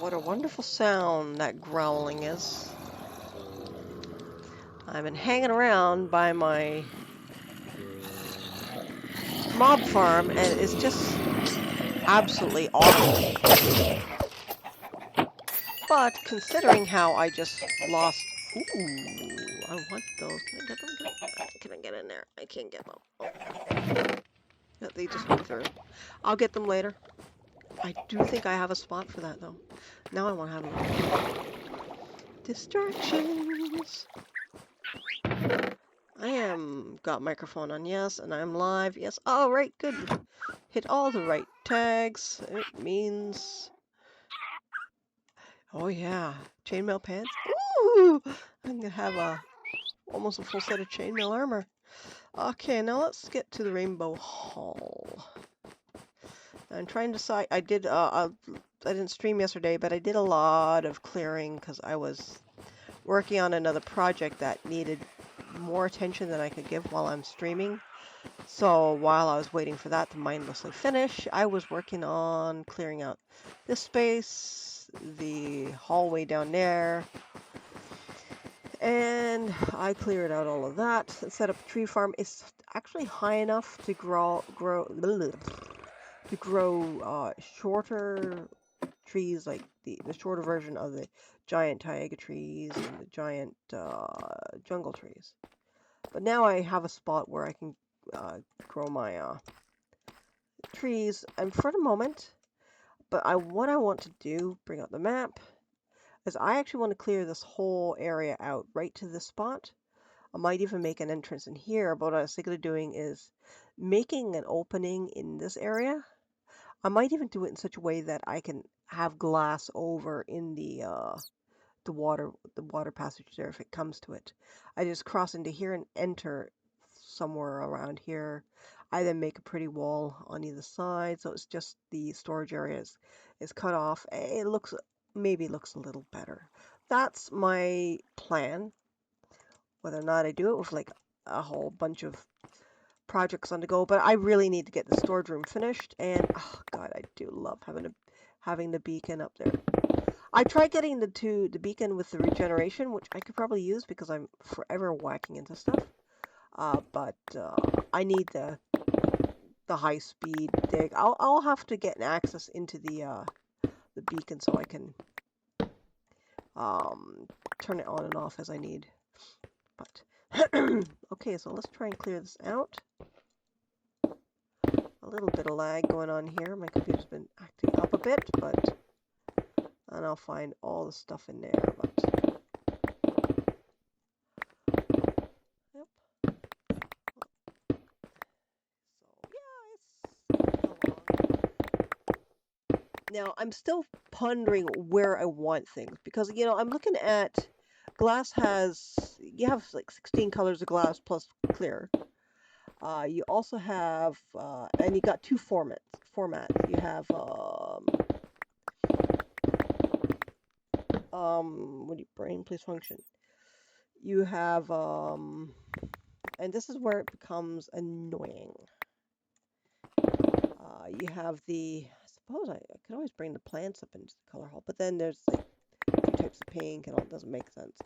What a wonderful sound that growling is. I've been hanging around by my mob farm and it's just absolutely awful. But considering how I just lost... Ooh, I want those. Can I get them? Can I get in there? I can't get them. Oh, yeah, they just went through. I'll get them later. I do think I have a spot for that though. Now I want to have a look. Distractions. I am got microphone on, yes, and I'm live, yes. All right, good. Hit all the right tags. It means, oh yeah, chainmail pants. Ooh, I'm gonna have almost a full set of chainmail armor. Okay, now let's get to the Rainbow Hall. I'm trying to decide. I didn't stream yesterday, but I did a lot of clearing because I was working on another project that needed more attention than I could give while I'm streaming. So while I was waiting for that to mindlessly finish, I was working on clearing out this space, the hallway down there, and I cleared out all of that and set up a tree farm. It's actually high enough to grow shorter trees, like the shorter version of the giant taiga trees and the giant jungle trees. But now I have a spot where I can grow my trees, and for the moment, but what I want to do, bring up the map, is I actually want to clear this whole area out right to this spot. I might even make an entrance in here, but what I was thinking of doing is making an opening in this area. I might even do it in such a way that I can have glass over in the water passage there if it comes to it. I just cross into here and enter somewhere around here. I then make a pretty wall on either side, so it's just the storage area is cut off. It maybe looks a little better. That's my plan. Whether or not I do it with like a whole bunch of projects on the go, but I really need to get the storage room finished. And oh god, I do love having the beacon up there. I tried getting the beacon with the regeneration, which I could probably use because I'm forever whacking into stuff. But I need the high speed dig. I'll have to get an access into the beacon so I can turn it on and off as I need. But okay, so let's try and clear this out. A little bit of lag going on here. My computer's been acting up a bit, but and I'll find all the stuff in there. But yep. So yeah, now I'm still pondering where I want things because I'm looking at glass you have like 16 colors of glass plus clear. You also have and you got two formats. You have what do you brain please function. You have and this is where it becomes annoying. You have I suppose I could always bring the plants up into the color hall, but then there's like two types of pink and all, it doesn't make sense.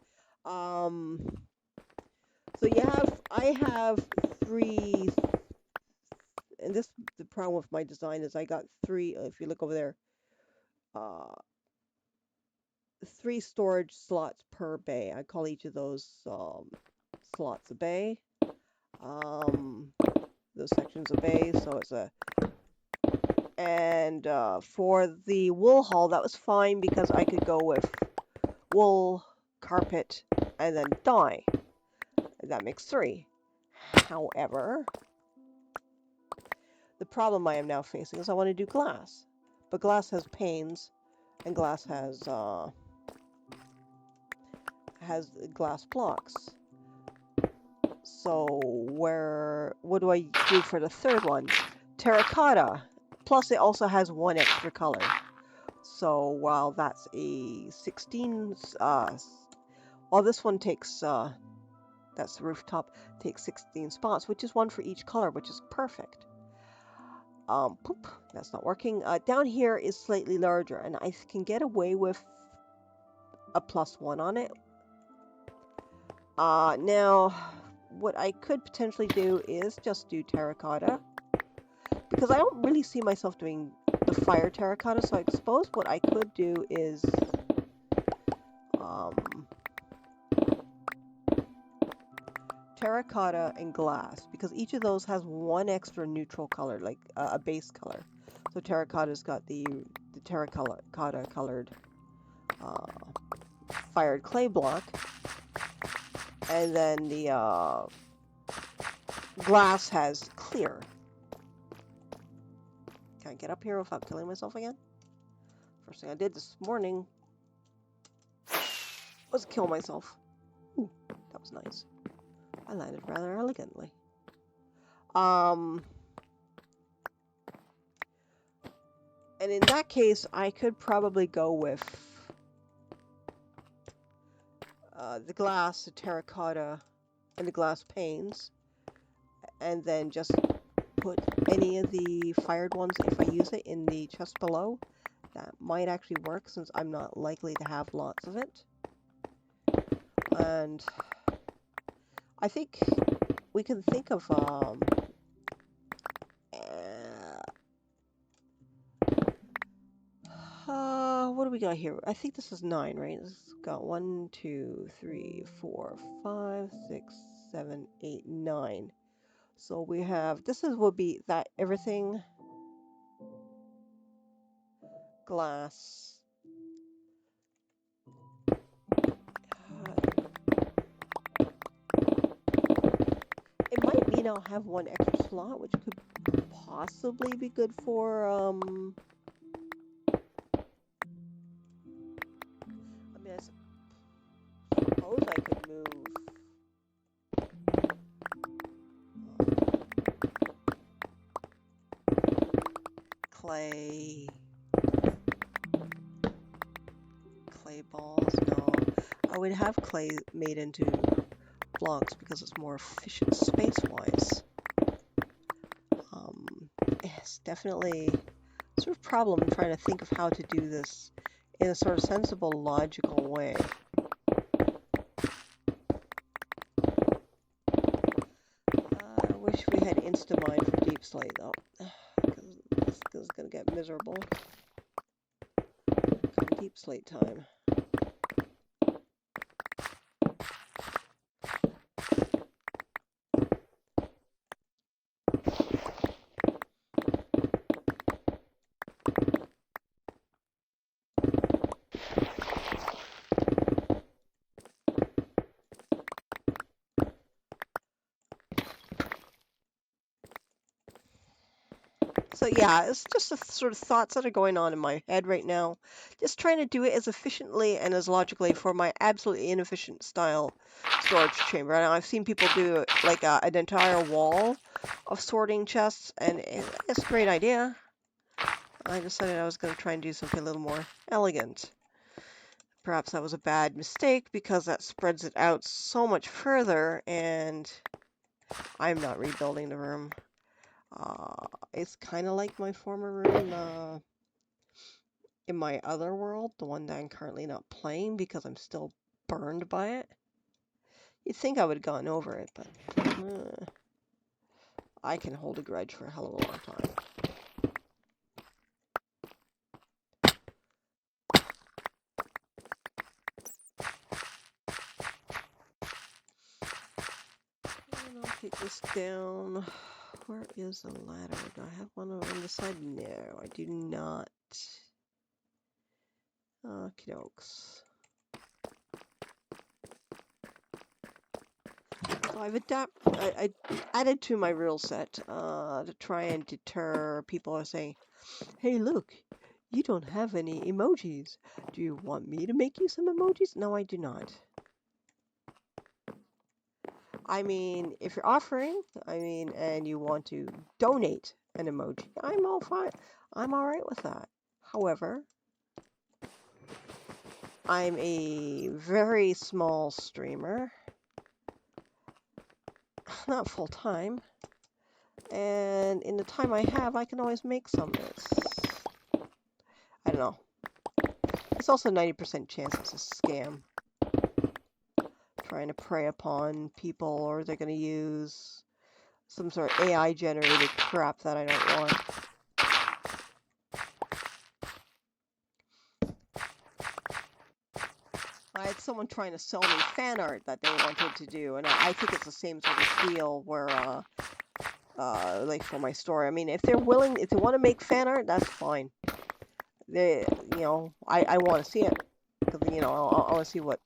So I have three, and the problem with my design is I got three, if you look over there, uh, three storage slots per bay. I call each of those slots a bay. Those sections of bay, so it's and for the wool hall, that was fine because I could go with wool, carpet, and then dye. That makes three. However, the problem I am now facing is I want to do glass. But glass has panes, and glass has glass blocks. So what do I do for the third one? Terracotta. Plus it also has one extra color. So while that's a 16, while this one takes, that's the rooftop, takes 16 spots, which is one for each color, which is perfect. Poop, that's not working. Down here is slightly larger, and I can get away with a +1 on it. Now, what I could potentially do is just do terracotta, because I don't really see myself doing the fire terracotta, so I suppose what I could do is terracotta and glass, because each of those has one extra neutral color, like a base color. So terracotta's got the terracotta colored fired clay block, and then the glass has clear. Can I get up here without killing myself again? First thing I did this morning was kill myself. Ooh, that was nice. I landed rather elegantly. And in that case, I could probably go with the glass, the terracotta, and the glass panes, and then just put any of the fired ones, if I use it, in the chest below. That might actually work, since I'm not likely to have lots of it. And I think we can think of what do we got here? I think this is 9, right? This has got 1, 2, 3, 4, 5, 6, 7, 8, 9. So we have, will be that everything glass. It might mean I'll have one extra slot, which could possibly be good for I mean, I suppose I could move clay balls. No, I would have clay made into blocks because it's more efficient space-wise. It's definitely sort of problem trying to think of how to do this in a sort of sensible, logical way. I wish we had Instamine for Deep Slate, though, because this is going to get miserable. Come Deep Slate time. So yeah, it's just the sort of thoughts that are going on in my head right now. Just trying to do it as efficiently and as logically for my absolutely inefficient style storage chamber. And I've seen people do like an entire wall of sorting chests, and it's a great idea. I decided I was going to try and do something a little more elegant. Perhaps that was a bad mistake, because that spreads it out so much further, and I'm not rebuilding the room. It's kind of like my former room in my other world, the one that I'm currently not playing because I'm still burned by it. You'd think I would have gone over it, but I can hold a grudge for a hell of a long time. And I'll take this down. Where is the ladder? Do I have one on the side? No, I do not. Okie dokes. So I added to my rule set to try and deter people who are saying, hey, look, you don't have any emojis. Do you want me to make you some emojis? No, I do not. I mean, if you're offering, and you want to donate an emoji, I'm all fine. I'm all right with that. However, I'm a very small streamer, not full time, And in the time I have, I can always make some. I don't know. It's also 90% chance it's a scam. Trying to prey upon people, or they're going to use some sort of AI generated crap that I don't want. I had someone trying to sell me fan art that they wanted to do, and I think it's the same sort of deal where, like for my story. I mean, if they're willing, if they want to make fan art, that's fine. They, I want to see it because I want to see what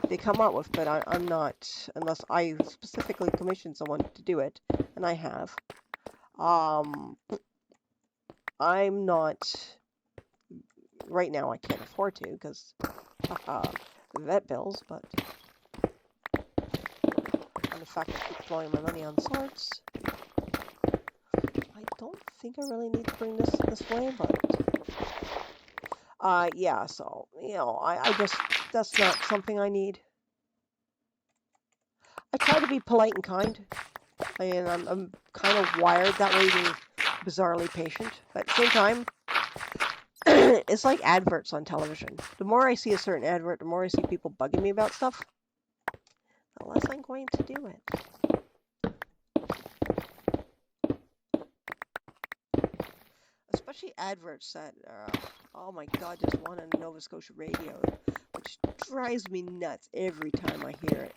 they come up with. But I'm not, unless I specifically commission someone to do it, and I have. I'm not right now. I can't afford to because vet bills, but. And the fact I keep blowing my money on swords. I don't think I really need to bring this way, but yeah, so I just that's not something I need. I try to be polite and kind. I mean, I'm kind of wired that way, being bizarrely patient. But at the same time, it's like adverts on television. The more I see a certain advert, the more I see people bugging me about stuff, the less I'm going to do it. Especially adverts that, oh my God, there's one on Nova Scotia radio, which drives me nuts every time I hear it.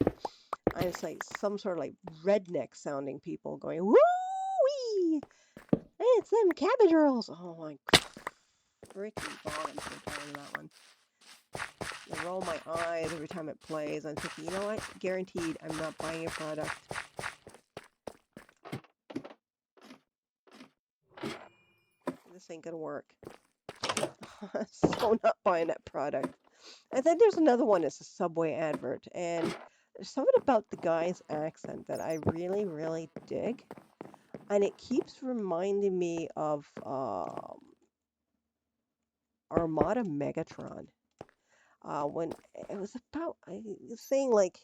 And it's like some sort of like redneck sounding people going, woo-wee! Hey, it's them cabbage rolls. Oh my freaking God, I'm so tired of that one. I roll my eyes every time it plays. I'm thinking, you know what? Guaranteed, I'm not buying your product. This ain't gonna work. So not buying that product. And then there's another one. It's a Subway advert, and there's something about the guy's accent that I really, really dig, and it keeps reminding me of Armada Megatron. When it was about saying like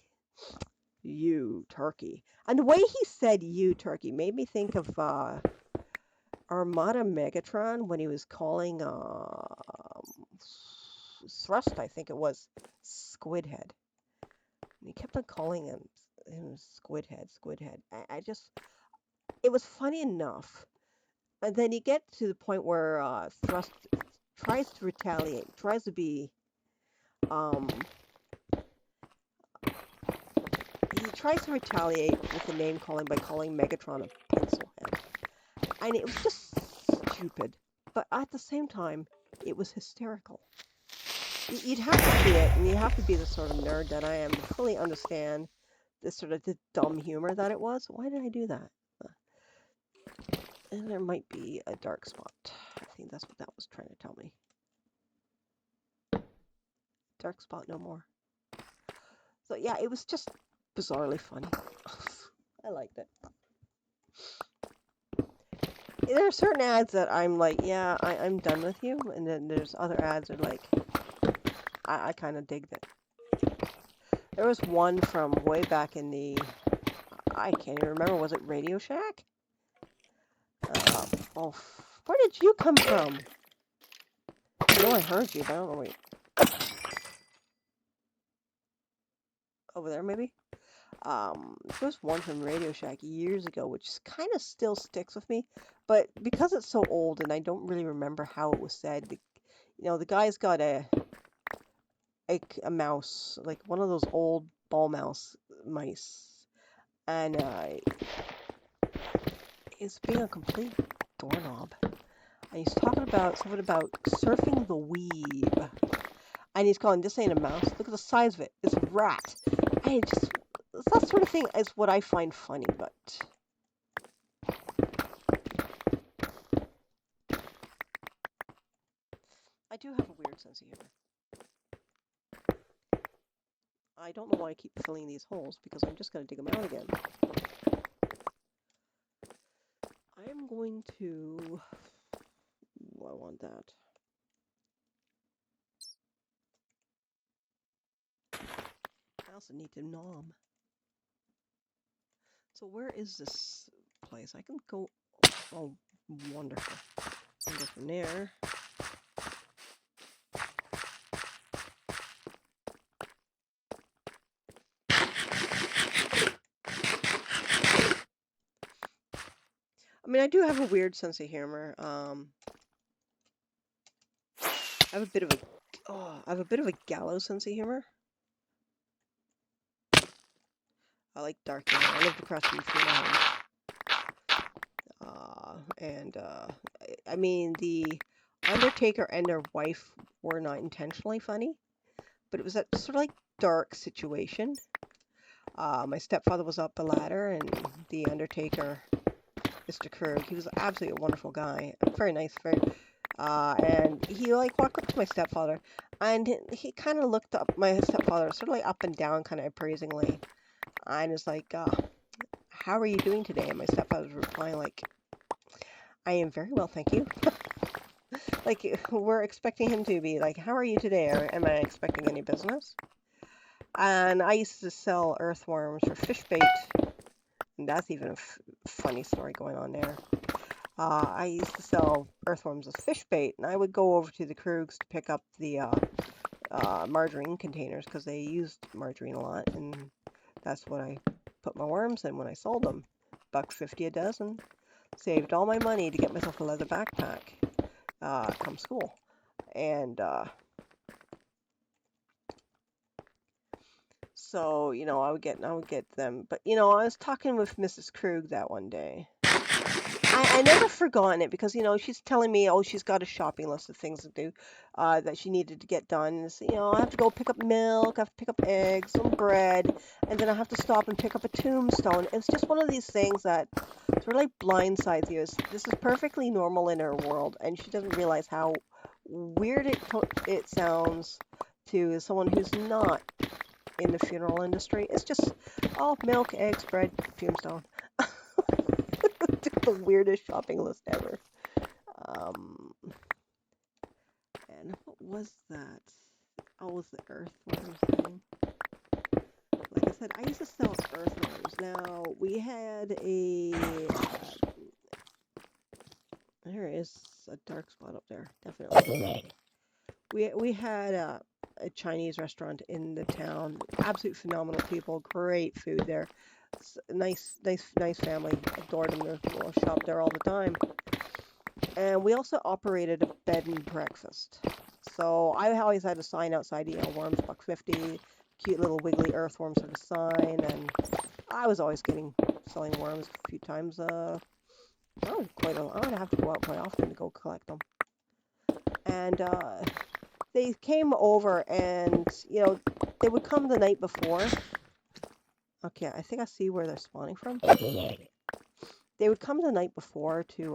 "you turkey," and the way he said "you turkey" made me think of Armada Megatron when he was calling Thrust, I think it was, Squidhead. And he kept on calling him Squidhead, Squidhead. I just, it was funny enough. And then you get to the point where Thrust tries to retaliate, tries to be, he tries to retaliate with the name calling by calling Megatron a pencil head. And it was just stupid. But at the same time, it was hysterical. You'd have to see it, and you have to be the sort of nerd that I am to fully understand this sort of the dumb humor that it was. Why did I do that? And there might be a dark spot. I think that's what that was trying to tell me. Dark spot no more. So yeah, it was just bizarrely funny. I liked it. There are certain ads that I'm like, yeah, I'm done with you. And then there's other ads that are like, I kind of dig it. There was one from way back in the, I can't even remember, was it Radio Shack? Oh, where did you come from? I know I heard you, but I don't know where you... Over there, maybe? There was one from Radio Shack years ago, which kind of still sticks with me, but because it's so old and I don't really remember how it was said, the guy's got a mouse, like one of those old ball mouse mice, and he's being a complete doorknob. And he's talking about something about surfing the weeb. And he's calling, this ain't a mouse. Look at the size of it. It's a rat. And it just, that sort of thing is what I find funny, but... I do have a weird sense of humor. I don't know why I keep filling these holes, because I'm just going to dig them out again. I'm going to... Ooh, I want that. I also need to nom. So where is this place? I can go Oh, wonderful. And go from there. I mean, I do have a weird sense of humor. I have a bit of a gallows sense of humor. I like dark humor. I lived across from Funeral Homes. I mean, the Undertaker and their wife were not intentionally funny, but it was a sort of like dark situation. My stepfather was up the ladder, and the Undertaker, Mr. Krug, he was absolutely a wonderful guy, very nice, and he like walked up to my stepfather, and he kind of looked up my stepfather, sort of like up and down, kind of appraisingly, and was like, "How are you doing today?" And my stepfather was replying like, "I am very well, thank you." Like we're expecting him to be like, "How are you today?" Or am I expecting any business? And I used to sell earthworms for fish bait. And that's even a funny story going on there. I used to sell earthworms as fish bait, and I would go over to the Krugs to pick up the margarine containers because they used margarine a lot, and that's what I put my worms in when I sold them. $1.50 a dozen. Saved all my money to get myself a leather backpack come school. And so, I would get them. But, I was talking with Mrs. Krug that one day. I never forgotten it because, she's telling me, oh, she's got a shopping list of things to do that she needed to get done. And so, I have to go pick up milk, I have to pick up eggs, some bread, and then I have to stop and pick up a tombstone. It's just one of these things that sort of like blindsides you. This is perfectly normal in her world, and she doesn't realize how weird it sounds to someone who's not in the funeral industry. It's just, oh, milk, eggs, bread, tombstone. The weirdest shopping list ever. Um, and what was that? Oh, it was the earthworms thing. Like I said, I used to sell earthworms. Now, we had there is a dark spot up there, definitely. We had a Chinese restaurant in the town. Absolute phenomenal people, great food there. Nice family. Adored them. We'll shop there all the time. And we also operated a bed and breakfast. So I always had a sign outside, worms, $1.50, cute little wiggly earthworm sort of sign, and I was always selling worms a few times. I would have to go out quite often to go collect them. And they came over, and they would come the night before. Okay, I think I see where they're spawning from. They would come the night before to it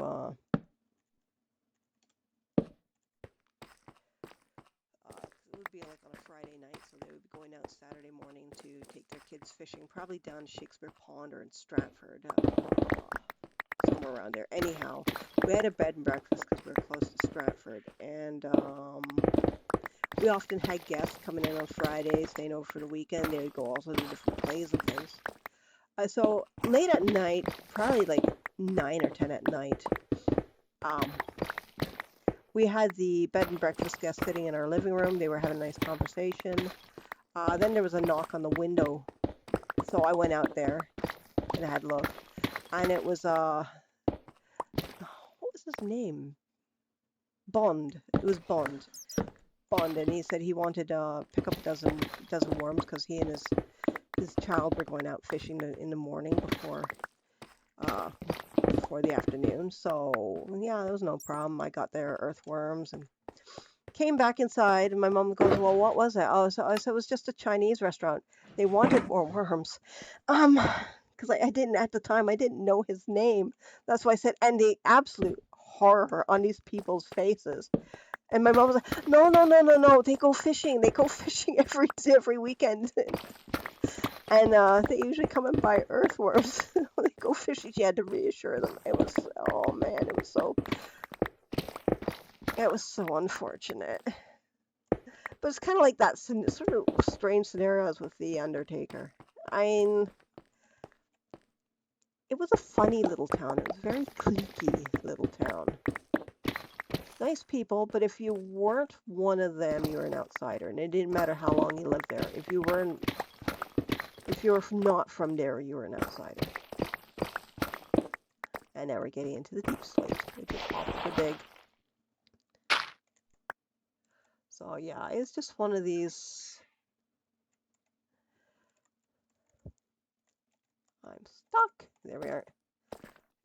would be like on a Friday night, so they would be going out Saturday morning to take their kids fishing, probably down Shakespeare Pond or in Stratford, somewhere around there. Anyhow, we had a bed and breakfast because we were close to Stratford, and we often had guests coming in on Fridays, staying over for the weekend. They would go also to different plays and things. So late at night, probably like 9 or 10 at night, we had the bed and breakfast guests sitting in our living room. They were having a nice conversation. Then there was a knock on the window. So I went out there and I had a look. And it was, what was his name? Bond. It was Bond. Bond. And he said he wanted to pick up a dozen worms because he and his child were going out fishing in the morning before the afternoon. So yeah, there was no problem. I got their earthworms and came back inside, and my mom goes, "Well, what was it?" Oh, so I said it was just a Chinese restaurant. They wanted more worms, because I didn't at the time. I didn't know his name. That's why I said, and the absolute horror on these people's faces. And my mom was like, "No, no, no, no, no. They go fishing. They go fishing every weekend." And they usually come and buy earthworms. They go fishing. She had to reassure them. It was, oh man, it was so unfortunate. But it's kind of like that sort of strange scenarios with the Undertaker. I mean, it was a funny little town. It was a very cliquey little town. Nice people, but if you weren't one of them, you were an outsider, and it didn't matter how long you lived there. If you were not from there, you were an outsider. And now we're getting into the deep slate, which is awful big. So yeah, it's just one of these. I'm stuck. There we are.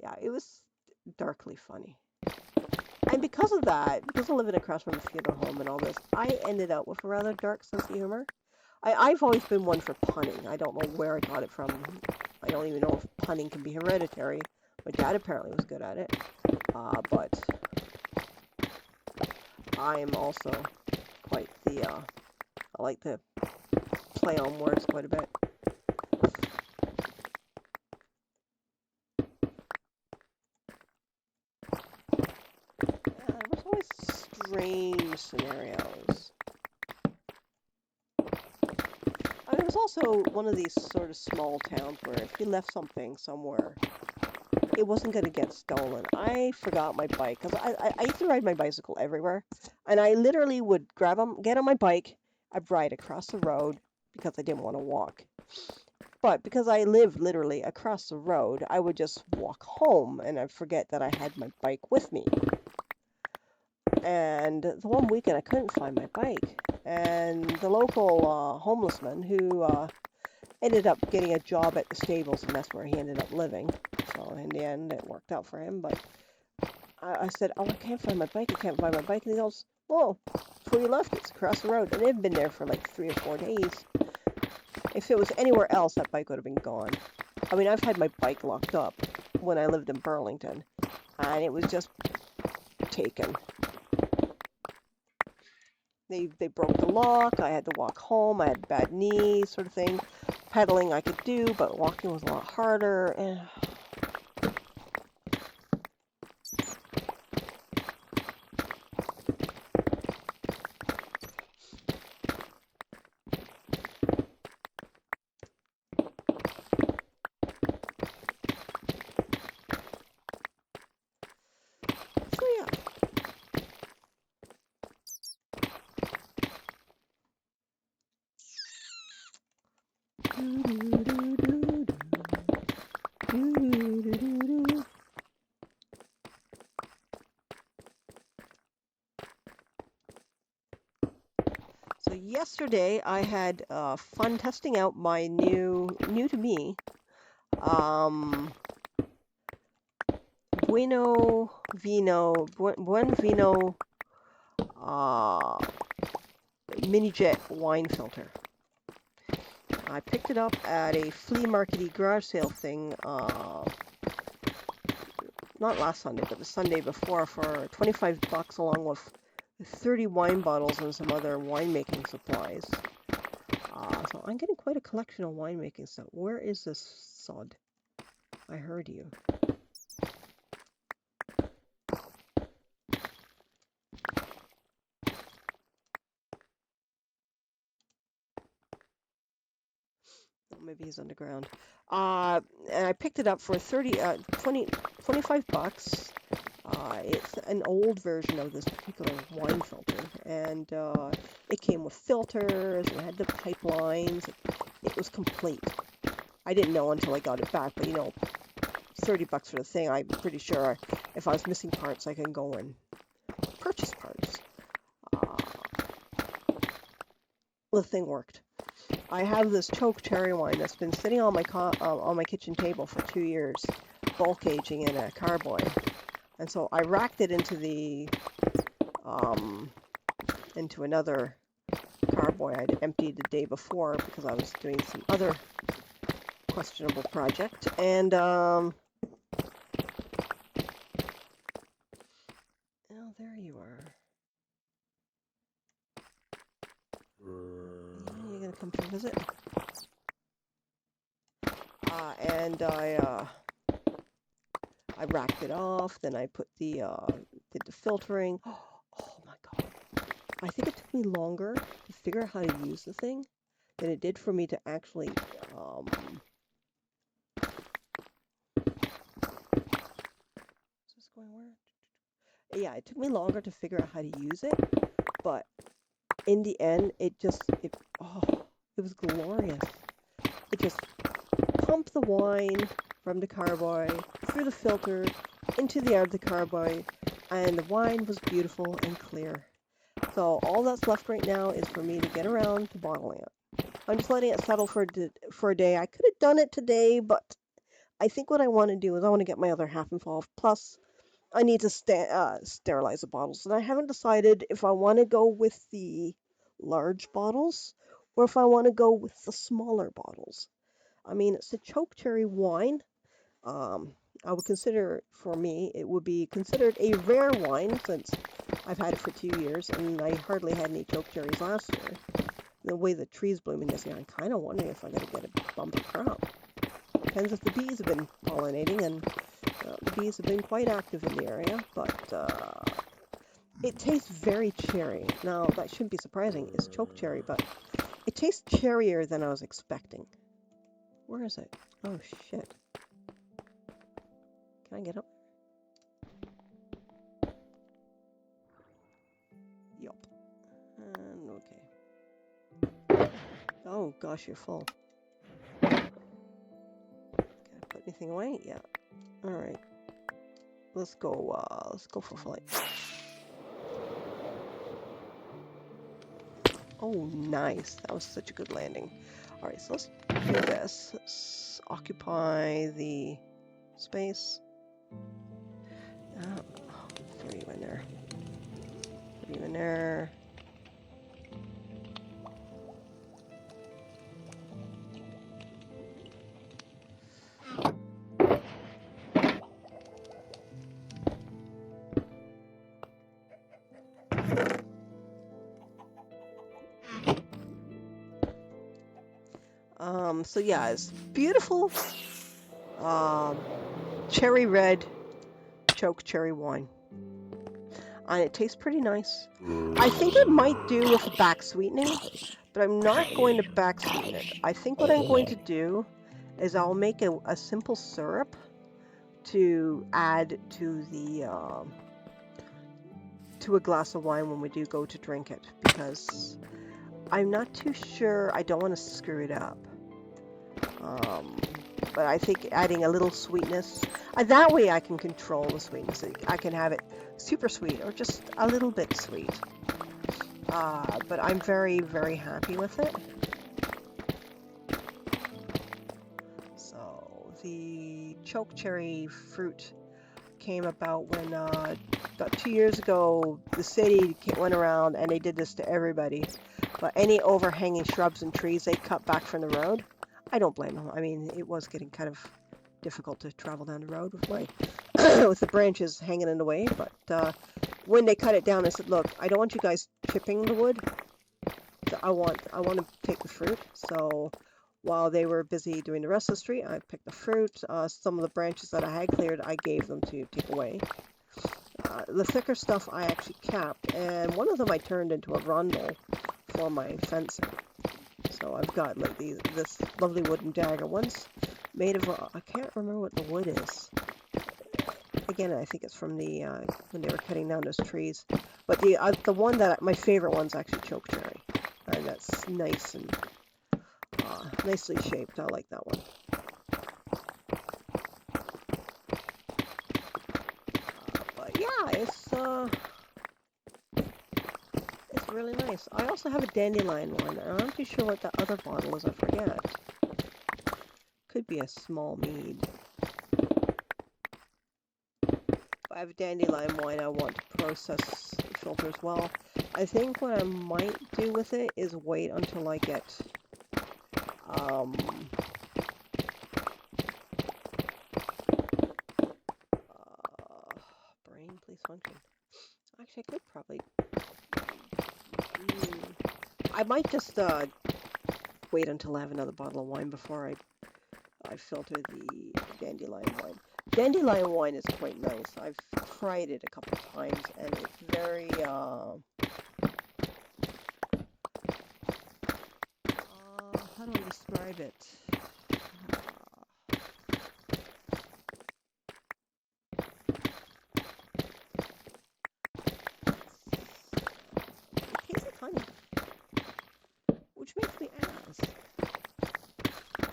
Yeah, it was darkly funny. And because of that, because of living across from a funeral home and all this, I ended up with a rather dark sense of humor. I've always been one for punning. I don't know where I got it from. I don't even know if punning can be hereditary. My dad apparently was good at it. But I am also quite the, I like to play on words quite a bit. There was always strange scenarios. It was also one of these sort of small towns where if you left something somewhere, it wasn't going to get stolen. I forgot my bike because I used to ride my bicycle everywhere, and I literally would get on my bike, I'd ride across the road because I didn't want to walk. But because I lived literally across the road, I would just walk home and I'd forget that I had my bike with me. And the one weekend I couldn't find my bike, and the local homeless man who ended up getting a job at the stables, and that's where he ended up living. So in the end, it worked out for him. But I said, "Oh, I can't find my bike. I can't find my bike." And he goes, "Whoa, before you left, it's across the road." And it had been there for like 3 or 4 days. If it was anywhere else, that bike would have been gone. I mean, I've had my bike locked up when I lived in Burlington, and it was just taken. They broke the lock. I had to walk home. I had bad knees, sort of thing. Pedaling I could do, but walking was a lot harder. And so yeah. So yesterday I had fun testing out my new to me Buen Vino mini jet wine filter. I picked it up at a flea markety garage sale thing, not last Sunday, but the Sunday before, for 25 bucks, along with 30 wine bottles and some other winemaking supplies. So I'm getting quite a collection of winemaking stuff. Where is this sod? I heard you. Maybe he's underground. And I picked it up for 25 bucks. It's an old version of this particular wine filter, and it came with filters, it had the pipelines, it was complete. I didn't know until I got it back, but 30 bucks for the thing, I'm pretty sure if I was missing parts, I can go and purchase parts. The thing worked. I have this choke cherry wine that's been sitting on my kitchen table for 2 years, bulk aging in a carboy, and so I racked it into the into another carboy I'd emptied the day before because I was doing some other questionable project, and oh, there you are. You're gonna come to visit? And I racked it off. Then I put did the filtering. Oh my God! I think it took me longer to figure out how to use the thing than it did for me to actually Yeah, it took me longer to figure out how to use it, but in the end, oh, it was glorious. It just pumped the wine from the carboy through the filter into the air of the carboy, and the wine was beautiful and clear. So all that's left right now is for me to get around to bottling it. I'm just letting it settle for a day. I could have done it today, but I think what I want to do is I want to get my other half involved. Plus, I need to sterilize the bottles, and I haven't decided if I want to go with the large bottles or if I want to go with the smaller bottles. I mean, it's a choke cherry wine. Um, I would consider, for me, it would be considered a rare wine since I've had it for 2 years and I hardly had any choke cherries last year. The way the tree's blooming this year, I'm kind of wondering if I'm going to get a bumper crop. Depends if the bees have been pollinating, and the bees have been quite active in the area, but it tastes very cherry. Now, that shouldn't be surprising. It's choke cherry, but it tastes cherrier than I was expecting. Where is it? Oh, shit. Can I get up? Yup. And okay. Oh, gosh, you're full. Can I put anything away? Yeah. Alright. Let's go for flight. Oh, nice. That was such a good landing. Alright, so let's do this. Let's occupy the space. Throw you in there. Put you in there. So yeah, it's beautiful cherry red choke cherry wine. And it tastes pretty nice. I think it might do with back sweetening, but I'm not going to back sweeten it. I think what I'm going to do is I'll make a simple syrup to add to the to a glass of wine when we do go to drink it, because I'm not too sure. I don't want to screw it up. But I think adding a little sweetness, that way I can control the sweetness. I can have it super sweet or just a little bit sweet. But I'm very, very happy with it. So the choke cherry fruit came about when about 2 years ago the city went around and they did this to everybody. But any overhanging shrubs and trees they cut back from the road. I don't blame them. I mean, it was getting kind of difficult to travel down the road with my with the branches hanging in the way. But when they cut it down, I said, "Look, I don't want you guys chipping the wood. So I want to take the fruit." So while they were busy doing the rest of the street, I picked the fruit. Some of the branches that I had cleared, I gave them to take away. The thicker stuff I actually kept, and one of them I turned into a rondel for my fencing. So I've got like this lovely wooden dagger. One's made of I can't remember what the wood is. Again, I think it's from the when they were cutting down those trees. But the one that my favorite one's actually choke cherry, and that's nice and nicely shaped. I like that one. But yeah, it's really nice. I also have a dandelion one, and I'm not too sure what the other bottle is. I forget. Could be a small mead. I have dandelion wine I want to process filter as well. I think what I might do with it is wait until I get brain please function. Actually, I could probably I might just wait until I have another bottle of wine before I filter the dandelion wine. Dandelion wine is quite nice. I've tried it a couple of times, and it's very, how do I describe it?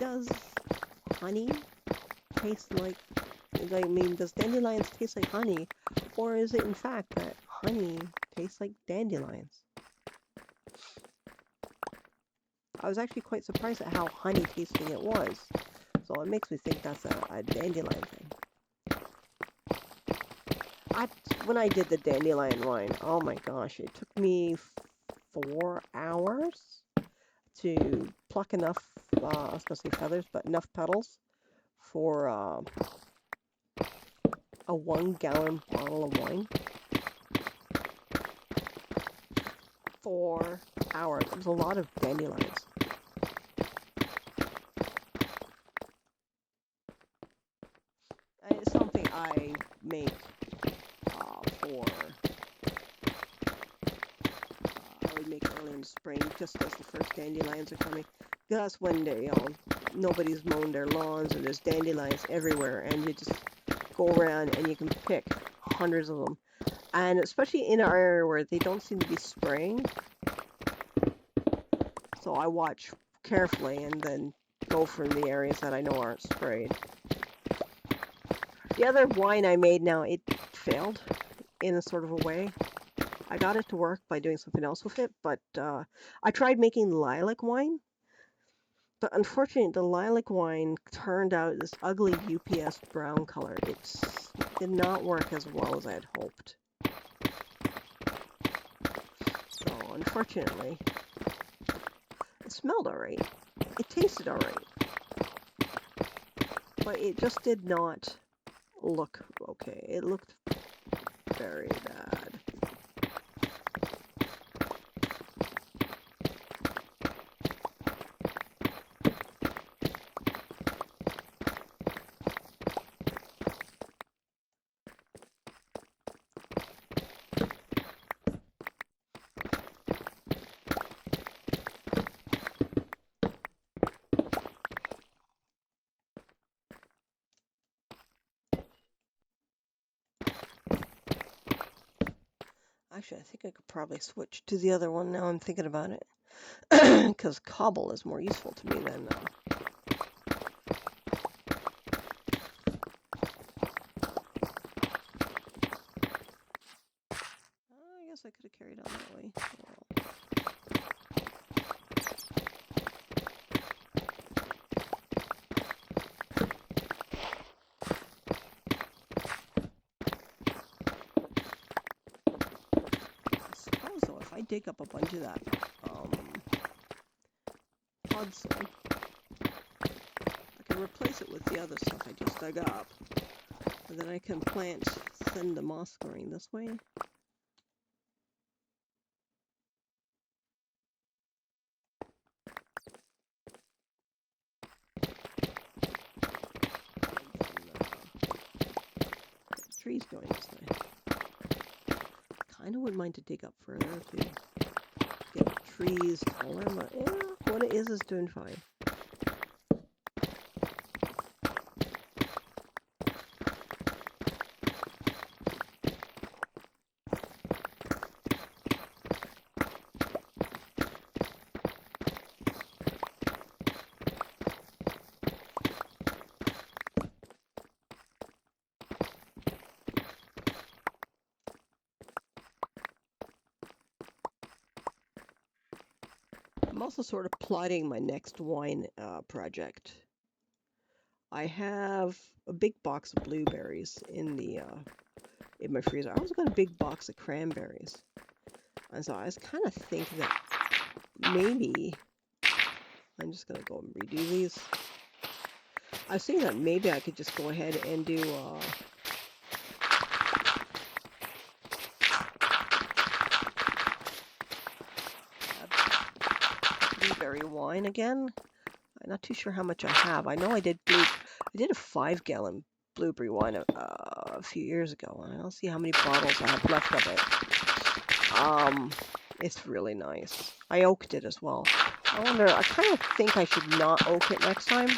does honey taste like, I mean, does dandelions taste like honey? Or is it in fact that honey tastes like dandelions? I was actually quite surprised at how honey tasting it was. So it makes me think that's a dandelion thing. When I did the dandelion wine, oh my gosh, it took me 4 hours to pluck enough, I was gonna say feathers, but enough petals for a 1-gallon bottle of wine. 4 hours. It was a lot of dandelions. And it's something I make for. I would make early in the spring, just as the first dandelions are coming. That's when they, nobody's mown their lawns and there's dandelions everywhere, and you just go around and you can pick hundreds of them. And especially in our area where they don't seem to be spraying, so I watch carefully and then go from the areas that I know aren't sprayed. The other wine I made now, it failed in a sort of a way. I got it to work by doing something else with it, but I tried making lilac wine. But unfortunately, the lilac wine turned out this ugly UPS brown color. It did not work as well as I had hoped. So unfortunately, it smelled alright. It tasted alright. But it just did not look okay. It looked very bad. Actually, I think I could probably switch to the other one now I'm thinking about it. Because cobble is more useful to me than... I guess I could have carried on that way. Well. I suppose, though, if I dig up a bunch of that Hudson, I can replace it with the other stuff I just dug up. And then I can send the moss growing this way. Trees going this way. Kind of wouldn't mind to dig up further to get the trees taller, but yeah, what it is doing fine. I'm also sort of plotting my next wine project. I have a big box of blueberries in my freezer. I also got a big box of cranberries, and so I was kind of thinking that maybe I'm just gonna go and redo these. I was thinking that maybe I could just go ahead and do blueberry wine again. I'm not too sure how much I have. I know I did a 5-gallon blueberry wine a few years ago. I don't see how many bottles I have left of it. It's really nice. I oaked it as well. I kind of think I should not oak it next time.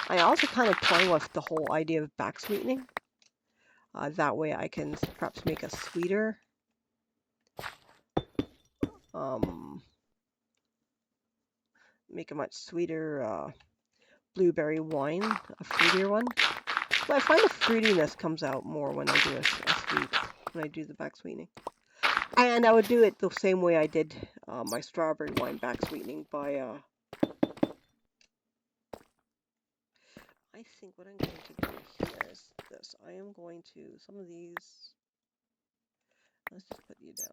I also kind of play with the whole idea of back sweetening. That way I can perhaps make a sweeter make a much sweeter blueberry wine, a fruitier one. But I find the fruitiness comes out more when I do a sweet, when I do the back sweetening. And I would do it the same way I did my strawberry wine back sweetening by, I think what I'm going to do here is this. I am going to, some of these, let's just put you down.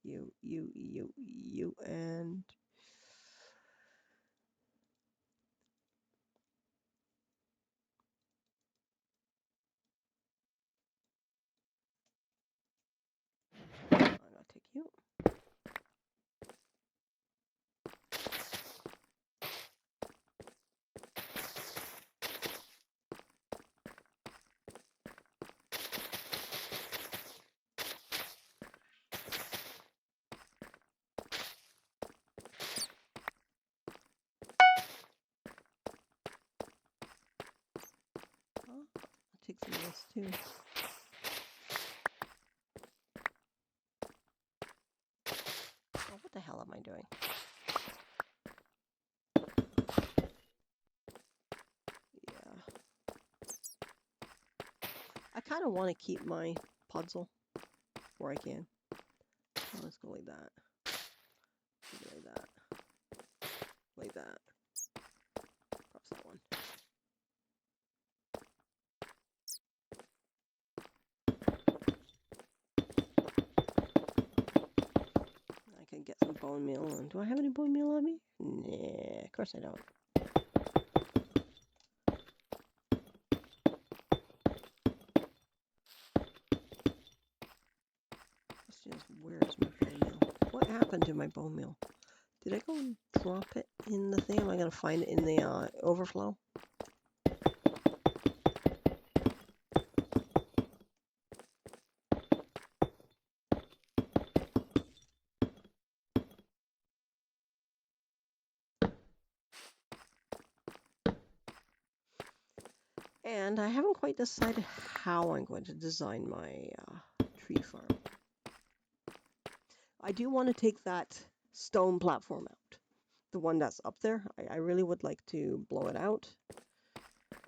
Get rid of you, and I'm going to take you. I'll take some of this too. Oh, what the hell am I doing? Yeah. I kind of want to keep my puzzle where I can. So let's go like that. Like that. Like that. Perhaps that one. I can get some bone meal. And do I have any bone meal on me? Nah, of course I don't. Where is my bone meal? What happened to my bone meal? Did I go and drop it in the thing? Am I going to find it in the overflow? And I haven't quite decided how I'm going to design my tree farm. I do want to take that stone platform out. The one that's up there. I really would like to blow it out.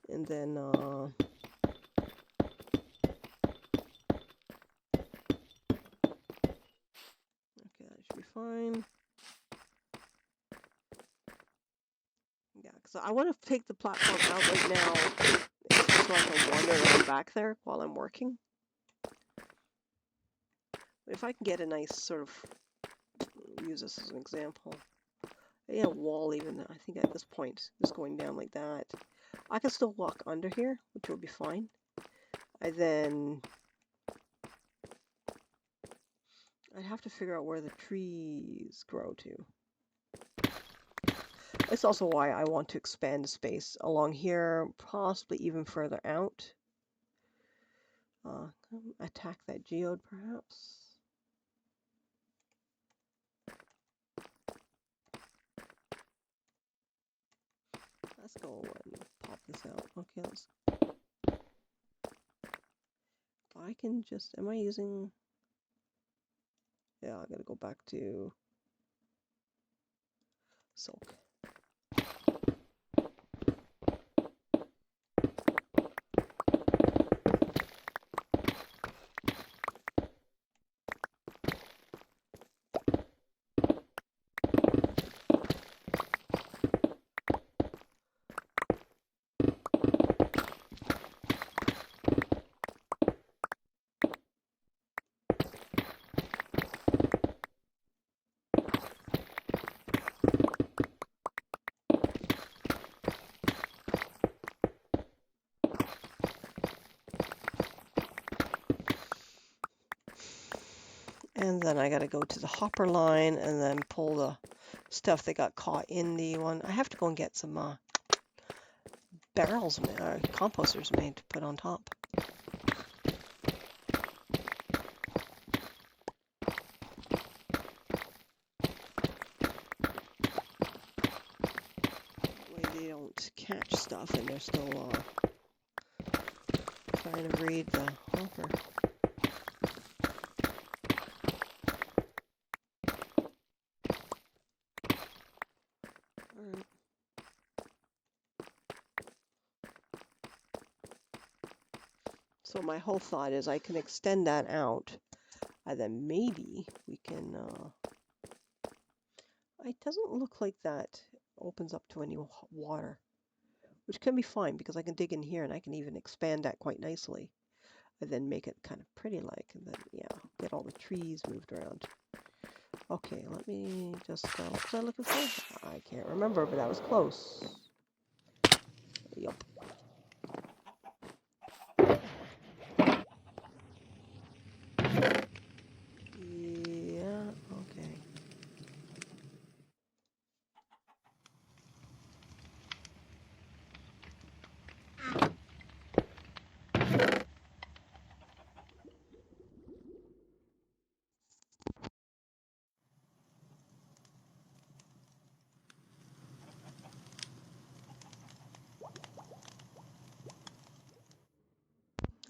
And then... okay, that should be fine. Yeah, because I want to take the platform out right now. So I can wander around back there while I'm working. If I can get a nice sort of, use this as an example, a wall even, I think at this point, just going down like that, I can still walk under here, which will be fine. I'd have to figure out where the trees grow to. That's also why I want to expand the space along here, possibly even further out. Attack that geode, perhaps. Let's go and pop this out. Okay, let's... I can just... Am I using... Yeah, I gotta go back to... Silk. And then I got to go to the hopper line and then pull the stuff that got caught in the one. I have to go and get some barrels, composters made to put on top. That way they don't catch stuff and they're still trying to read the hopper. So my whole thought is I can extend that out, and then maybe we can, it doesn't look like that opens up to any water, which can be fine because I can dig in here and I can even expand that quite nicely and then make it kind of pretty like, and then, yeah, get all the trees moved around. Okay, let me just, what was I looking for? I can't remember, but that was close. Yup. Yeah, okay.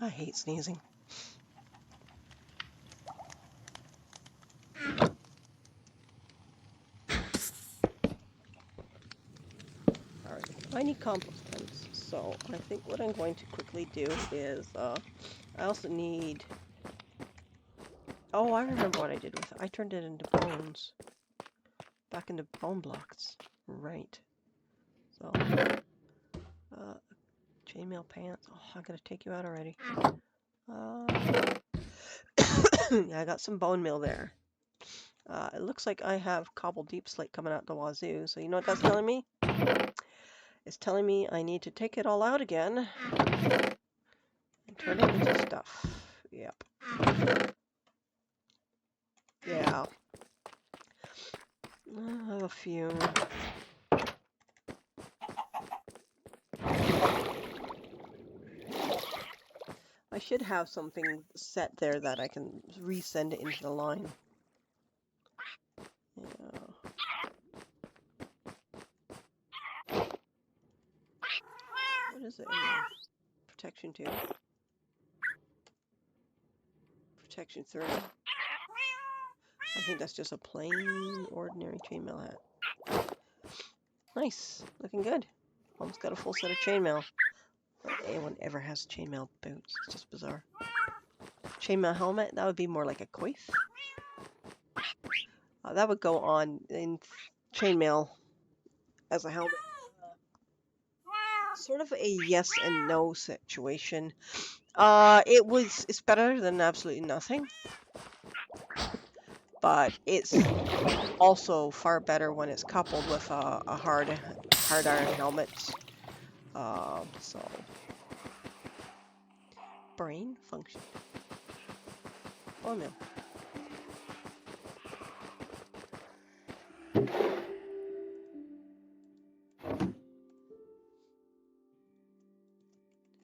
I hate sneezing. Alright, I need compost pens, so I think what I'm going to quickly do is, I also need... Oh, I remember what I did with it. I turned it into bones. Back into bone blocks. Right. So, chainmail pants. Oh, I gotta take you out already. Yeah, I got some bone meal there. It looks like I have cobble deep slate coming out the wazoo, so you know what that's telling me? It's telling me I need to take it all out again and turn it into stuff. Yep. Yeah. I have a few. I should have something set there that I can resend it into the line. Yeah. What is it in there? Protection 2. Protection 3. I think that's just a plain, ordinary chainmail hat. Nice. Looking good. Almost got a full set of chainmail. Not that anyone ever has chainmail boots. It's just bizarre. Chainmail helmet? That would be more like a coif. That would go on in chainmail as a helmet. Sort of a yes and no situation. It's better than absolutely nothing. But it's also far better when it's coupled with a hard iron helmet. So brain function. Oh no.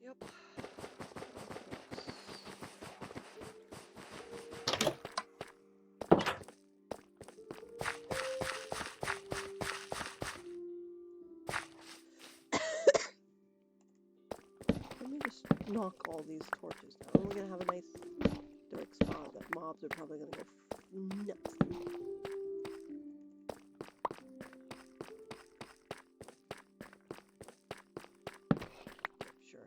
Yep. Let me just knock all these torches down. We're gonna have a nice dark spot that mobs are probably gonna go nuts. Sure.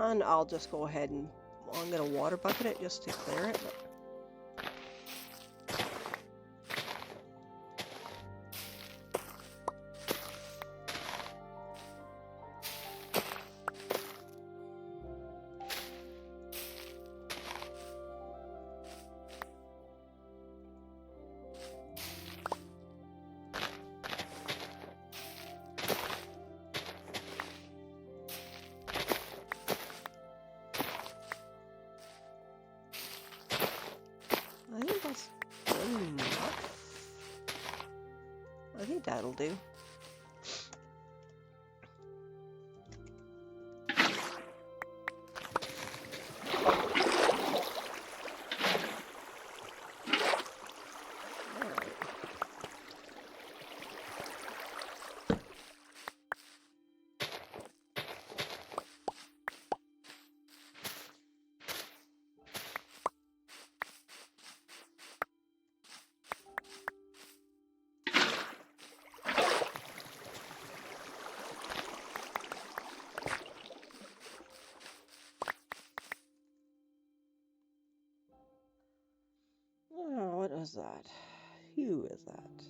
And I'll just go ahead and I'm gonna water bucket it just to clear it. But I think that's good enough. I think that'll do. Oh, what is that? Who is that?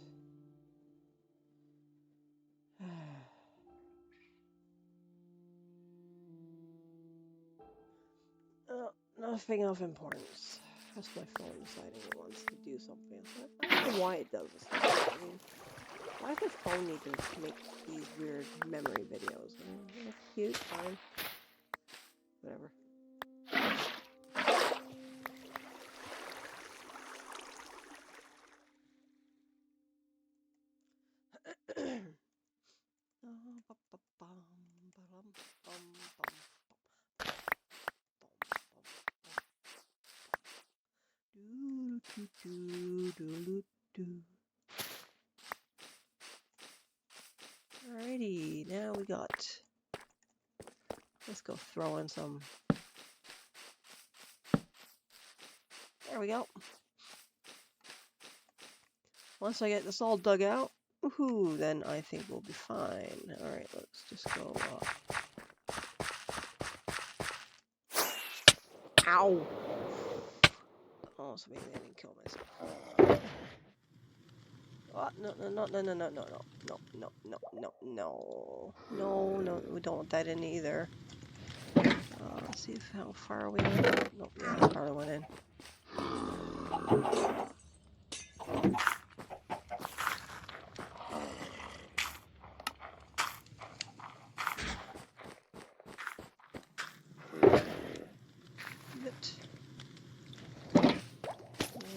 Nothing of importance. That's my phone deciding it wants to do something. I don't know why it does this. I mean, why does my phone need to make these weird memory videos? I mean, they're cute, fine. Whatever. Alrighty, now we got. Let's go throw in some. There we go. Once I get this all dug out, woohoo, then I think we'll be fine. Alright, let's just go. Ow! Oh, so maybe I didn't kill myself. Oh, no, we don't want that in either. Let's see how far we went. Nope, yeah, how far we went in.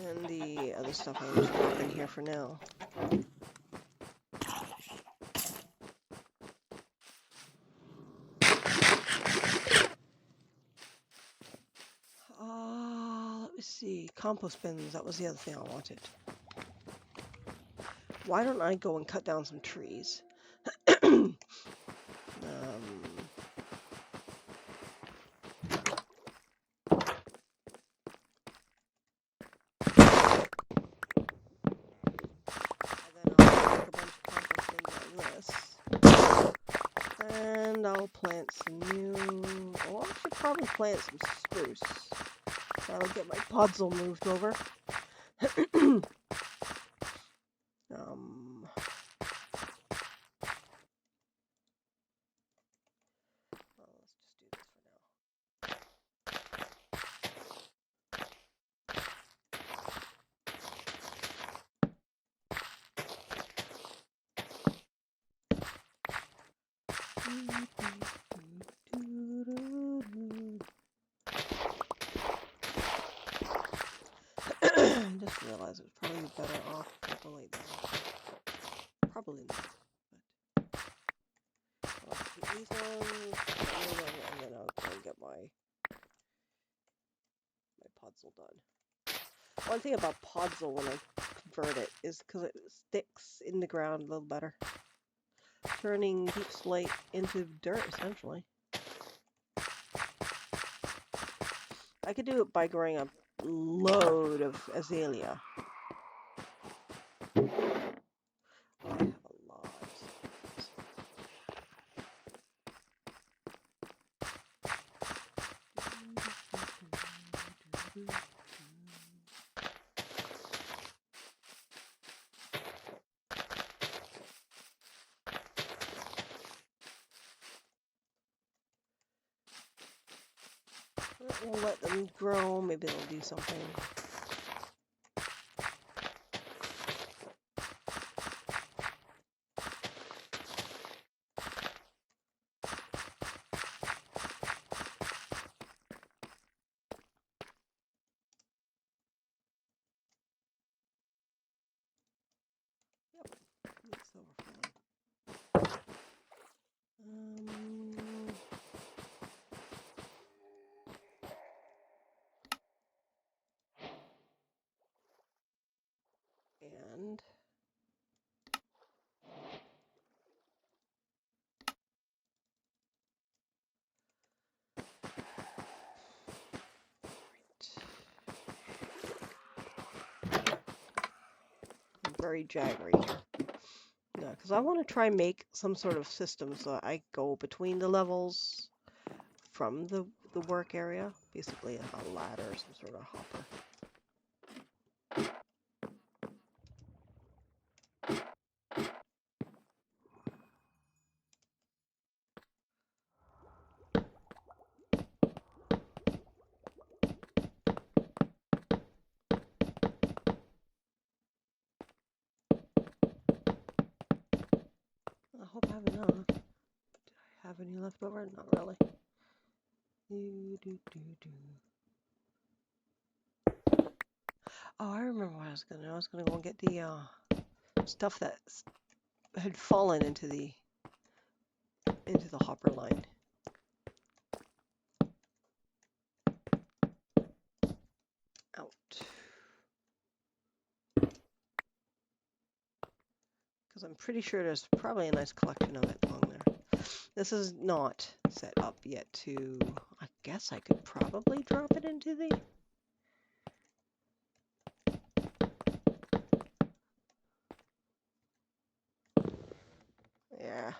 And the other stuff I will just drop in here for now. Let me see. Compost bins, that was the other thing I wanted. Why don't I go and cut down some trees? And I'll plant some new... Oh, I should probably plant some spruce. That'll get my podzol moved over. Well, let's just do this for now. I just realized it was probably better off something like that. Probably not, but I'll keep these ones, and then I'll go and get my podzol done. One thing about podzol when I convert it is because it sticks in the ground a little better, turning deep slate into dirt essentially. I could do it by growing a load of azalea. I have a lot. We'll let them grow. Maybe they'll do something. It's overflowing. And I'm very jaggery here. Yeah, because I want to try and make some sort of system so I go between the levels from the work area, basically a ladder, some sort of hopper. I hope I have enough. Do I have any left over? Not really. Oh, I remember what I was gonna do. I was gonna go and get the stuff that had fallen into the hopper line. Out. Because I'm pretty sure there's probably a nice collection of it along there. This is not set up yet to... I guess I could probably drop it into the... Yeah.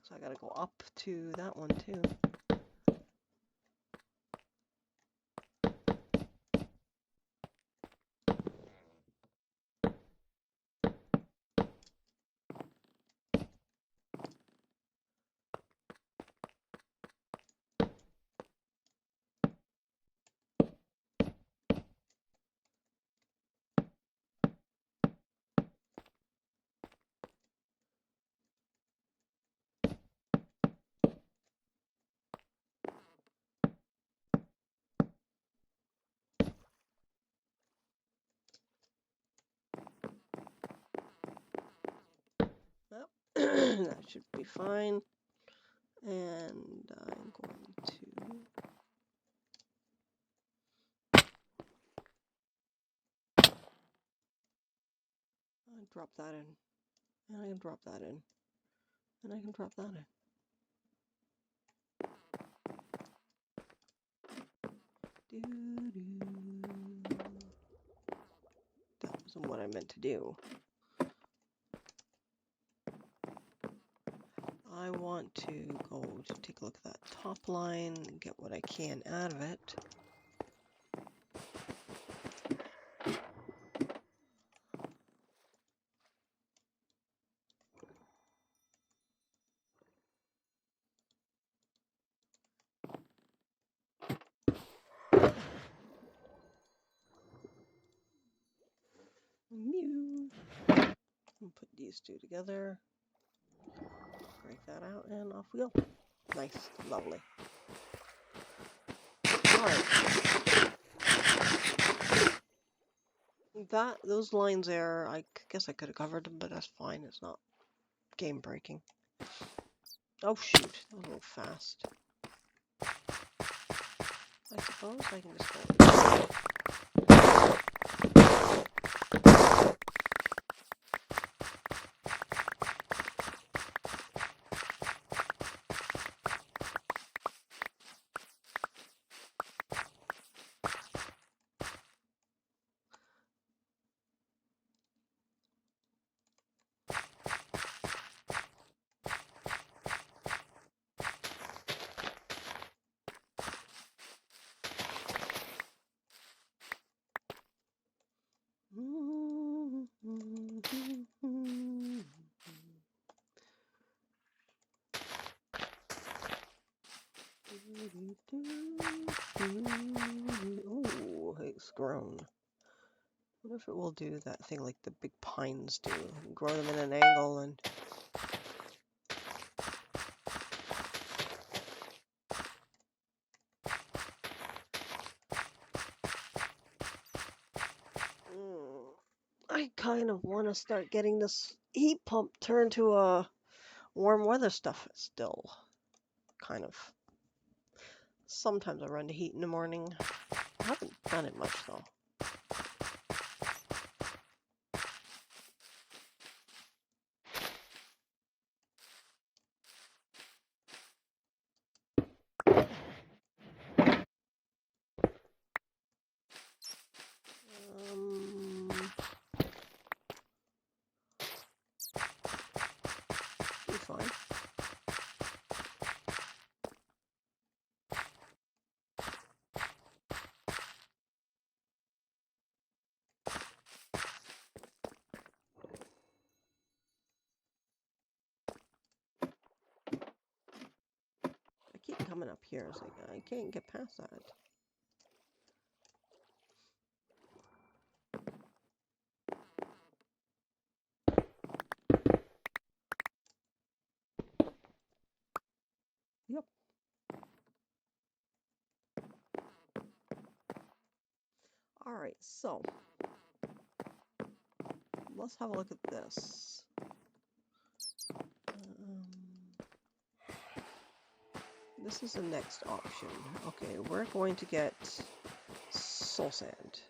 So I gotta go up to that one too. Well, that should be fine. And I'm going to... drop that in. And I can drop that in. And I can drop that in. That wasn't what I meant to do. I want to go to take a look at that top line and get what I can out of it. And put these two together. Break that out and off we go. Nice, lovely. Alright. Those lines there, I guess I could have covered them, but that's fine. It's not game breaking. Oh shoot, that was a little fast. I suppose I can just go. Ooh, it's grown. I wonder if it will do that thing like the big pines do. Grow them in an angle and... I kind of want to start getting this heat pump turned to a warm weather stuff still. Kind of. Sometimes I run the heat in the morning. I haven't done it much though. Be fine. I keep coming up here. It's like I can't get past that. Yep. All right, so let's have a look at this. This is the next option. Okay, we're going to get soul sand.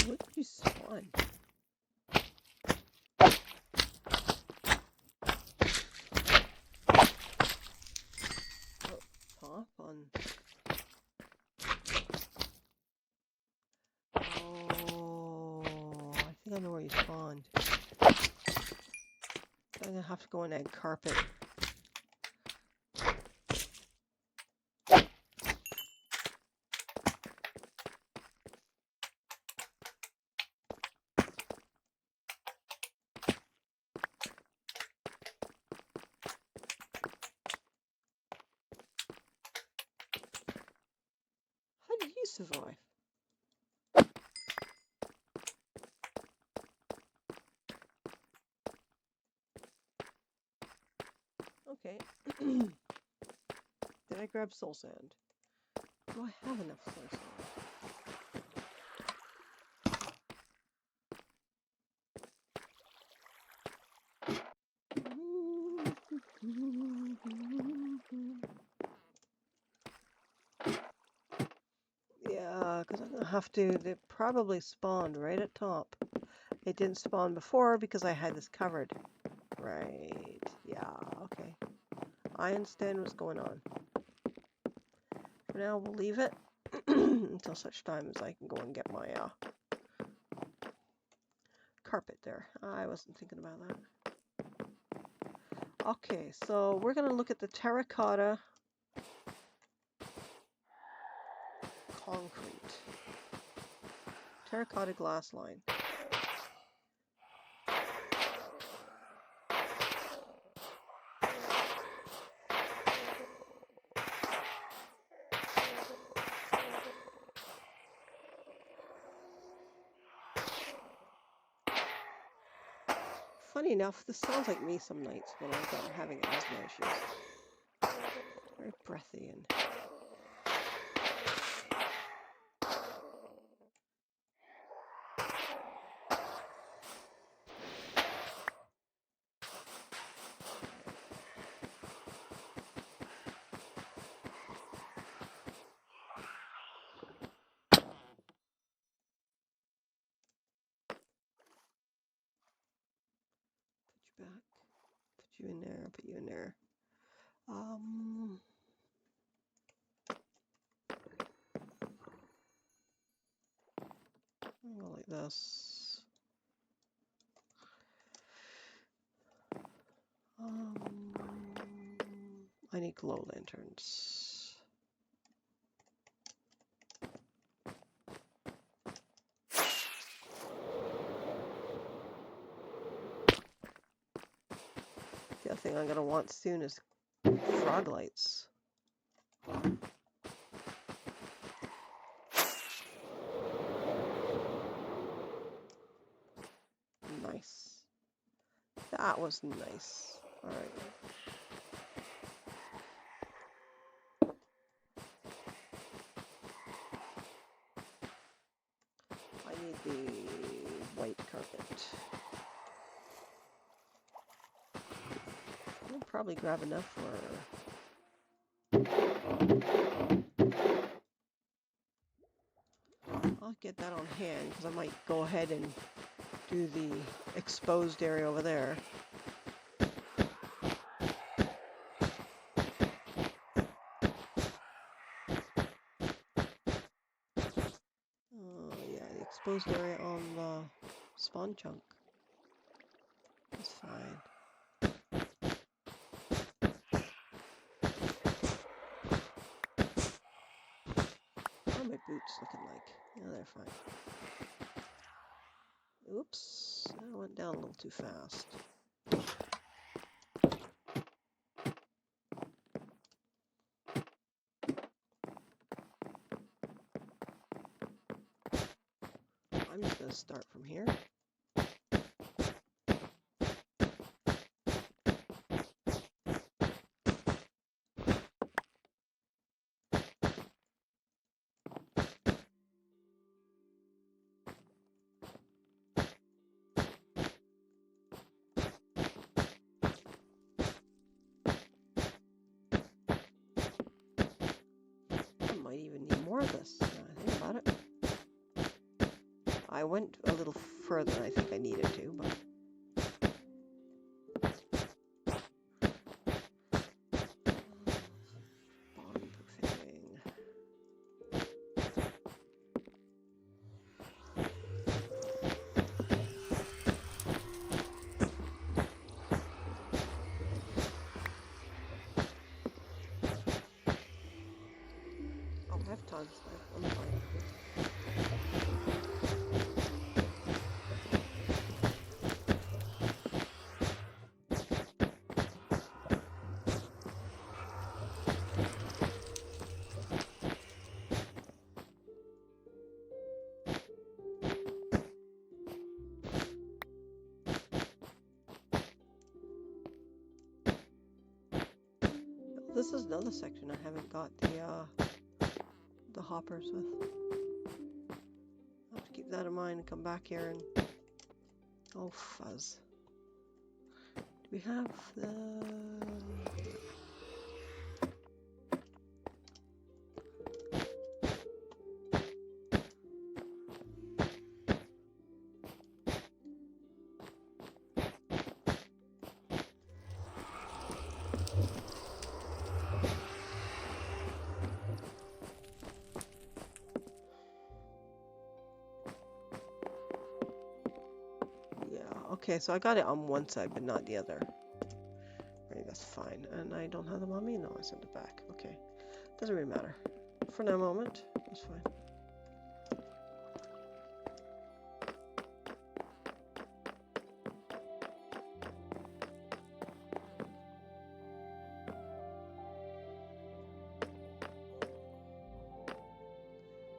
What did you spawn? Oh, pop on. Oh, I think I know where you spawned. I'm gonna have to go in and carpet. How did you survive? Okay. Did I grab soul sand? Do I have enough soul sand? Yeah, because I'm gonna have to. They probably spawned right at top. It didn't spawn before because I had this covered. Right. Yeah. Okay. I understand what's going on. For now, we'll leave it until such time as I can go and get my carpet there. I wasn't thinking about that. Okay, so we're going to look at the terracotta concrete. Terracotta glass line. Funny enough, this sounds like me some nights when I'm having asthma issues. Very breathy and... Put you back. Put you in there. Put you in there. Go like this. I need glow lanterns. The other thing I'm gonna want soon is frog lights. Nice. That was nice. All right. I need the white carpet. I'll probably grab enough for... I'll get that on hand because I might go ahead and do the exposed area over there. Yeah, the exposed area on the spawn chunk. That's fine. What are my boots looking like? Yeah, they're fine. Oops, I went down a little too fast. I'm just going to start from here. I might even need more of this, now I think about it. I went a little further than I think I needed to, but... Bomb-proofing. Oh, I have tons. I'm fine. This is another section I haven't got the hoppers with. I'll have to keep that in mind and come back here and... Oh, fuzz. Do we have the... Okay, so I got it on one side, but not the other. Right, that's fine. And I don't have them on me? No, I sent it back. Okay. Doesn't really matter. For the moment, it's fine.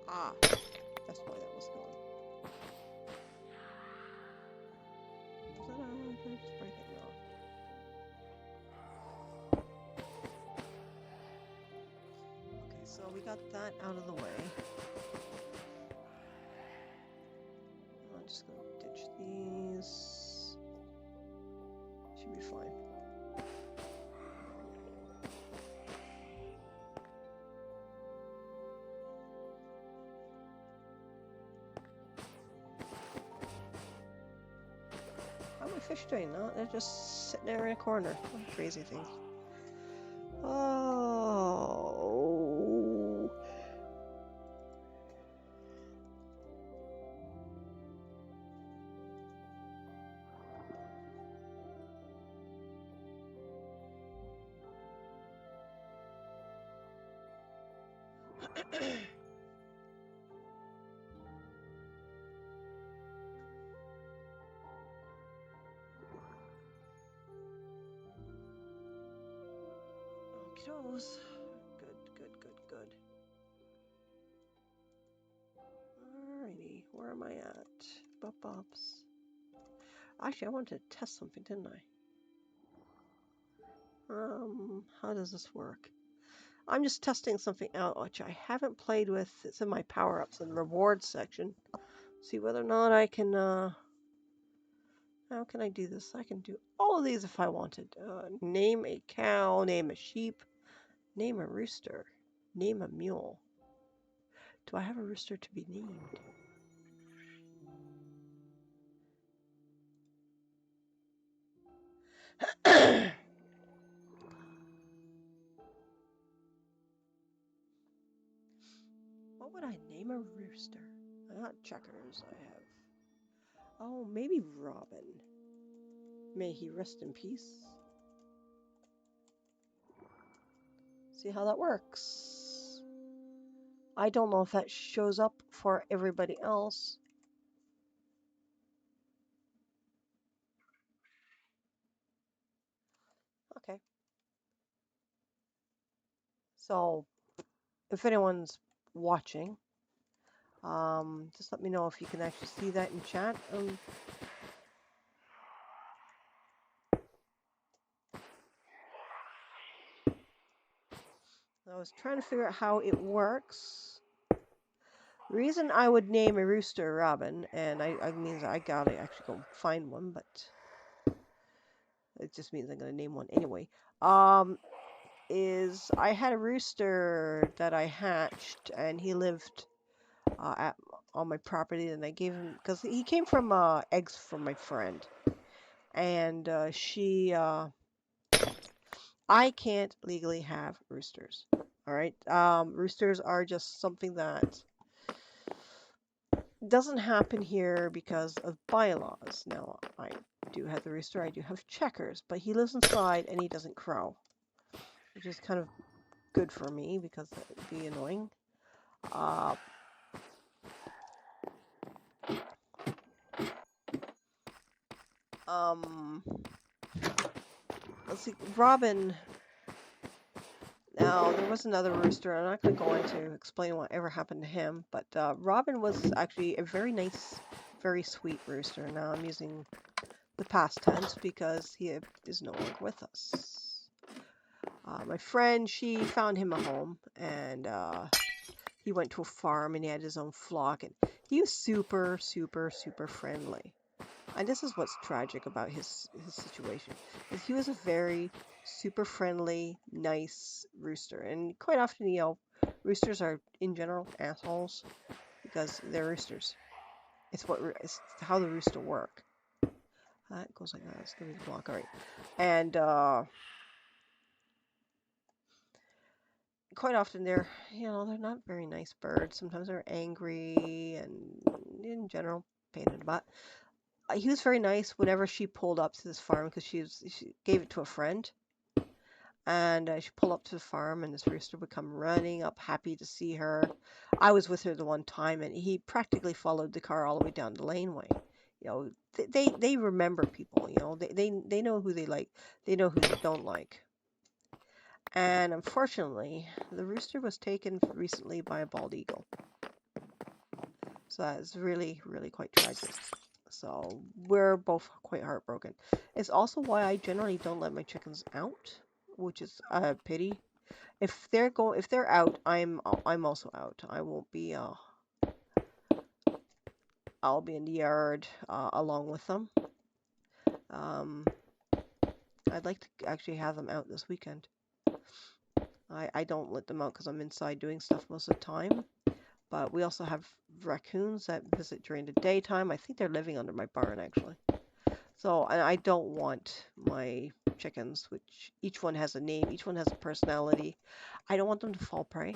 Ah, that's why that was going. Did I just break it? No. Okay, so we got that out of the way. I'm just gonna ditch these. Should be fine. How are my fish doing? No, they're just sitting there in a corner. What crazy things. Oh. Okey-dokes. Good, good, good, good. Alrighty, where am I at? Bop-bops. Actually, I wanted to test something, didn't I? How does this work? I'm just testing something out which I haven't played with. It's in my power-ups and rewards section. See whether or not I can, how can I do this? I can do all of these if I wanted. Name a cow, name a sheep, name a rooster, name a mule. Do I have a rooster to be named? What would I name a rooster? I got checkers. I have. Oh, maybe Robin. May he rest in peace. See how that works. I don't know if that shows up for everybody else. Okay. So, if anyone's watching, just let me know if you can actually see that in chat. I was trying to figure out how it works. The reason I would name a rooster Robin, and I means I gotta actually go find one, but it just means I'm gonna name one anyway. Is I had a rooster that I hatched, and he lived on my property, and I gave him because he came from eggs from my friend, and I can't legally have roosters. All right, roosters are just something that doesn't happen here because of bylaws. Now, I do have the rooster, I do have checkers, but he lives inside and he doesn't crow, which is kind of good for me because that would be annoying. Let's see, Robin. Now, there was another rooster. I'm not going to go into explain whatever happened to him, but Robin was actually a very nice, very sweet rooster. Now I'm using the past tense because he is no longer with us. My friend, she found him a home, and he went to a farm, and he had his own flock, and he was super, super, super friendly. And this is what's tragic about his situation, is he was a very super friendly, nice rooster. And quite often, roosters are in general assholes because they're roosters. It's how the rooster work. It goes like that. It's gonna be the block, all right. And quite often they're not very nice birds. Sometimes they're angry and in general pain in the butt. He was very nice whenever she pulled up to this farm because she gave it to a friend. And she pulled up to the farm, and this rooster would come running up, happy to see her. I was with her the one time, and he practically followed the car all the way down the laneway. They remember people. They know who they like. They know who they don't like. And unfortunately, the rooster was taken recently by a bald eagle. So that is really, really quite tragic. So we're both quite heartbroken. It's also why I generally don't let my chickens out, which is a pity. If they're out, I'm also out. I won't be. I'll be in the yard along with them. I'd like to actually have them out this weekend. I don't let them out because I'm inside doing stuff most of the time. But we also have raccoons that visit during the daytime. I think they're living under my barn, actually. So, and I don't want my chickens, which each one has a name, each one has a personality. I don't want them to fall prey.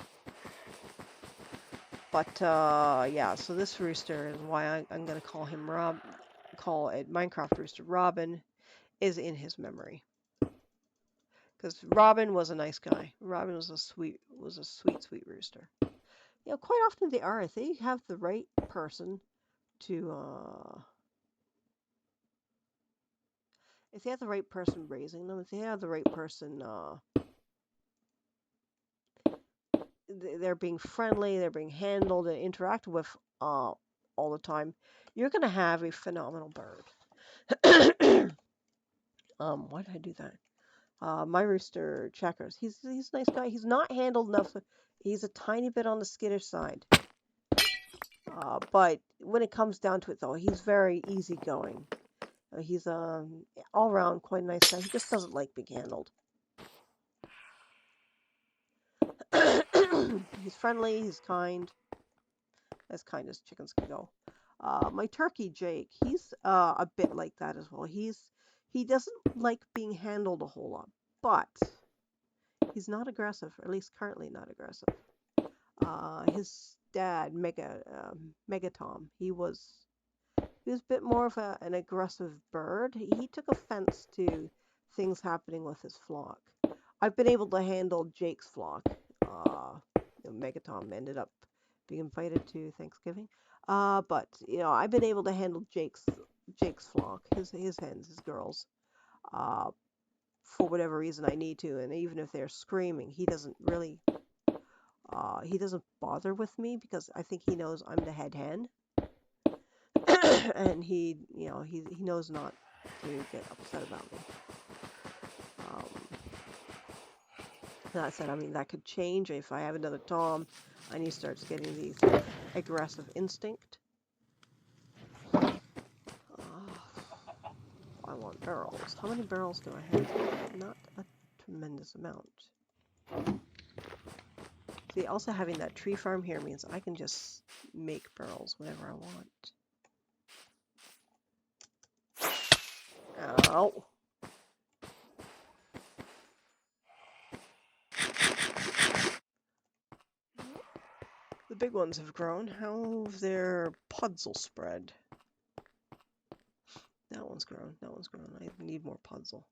But, yeah, so this rooster is why I'm going to call him call it Minecraft Rooster Robin, is in his memory. Because Robin was a nice guy. Robin was a sweet, sweet rooster. You know, quite often they are. If they have the right person to, if they have the right person raising them, if they have the right person, they're being friendly, they're being handled and interacted with all the time, you're going to have a phenomenal bird. Why did I do that? My rooster, Checkers, he's a nice guy. He's not handled enough. He's a tiny bit on the skittish side. But when it comes down to it, though, he's very easygoing. He's all around quite a nice guy. He just doesn't like being handled. He's friendly. He's kind. As kind as chickens can go. My turkey, Jake, he's a bit like that as well. He doesn't like being handled a whole lot, but he's not aggressive, or at least currently not aggressive. His dad, Megatom, he was a bit more of an aggressive bird. He took offense to things happening with his flock. I've been able to handle Jake's flock. Megatom ended up being invited to Thanksgiving. But you know, I've been able to handle Jake's flock, his hens, his girls, for whatever reason I need to, and even if they're screaming, he doesn't really, he doesn't bother with me because I think he knows I'm the head hen, and he knows not to get upset about me. That said, I mean, that could change if I have another Tom and he starts getting the aggressive instinct. I want barrels. How many barrels do I have? Not a tremendous amount. See, also having that tree farm here means I can just make barrels whenever I want. Ow! The big ones have grown. How have their pudsel spread? That one's grown. That one's grown. I need more pudsel.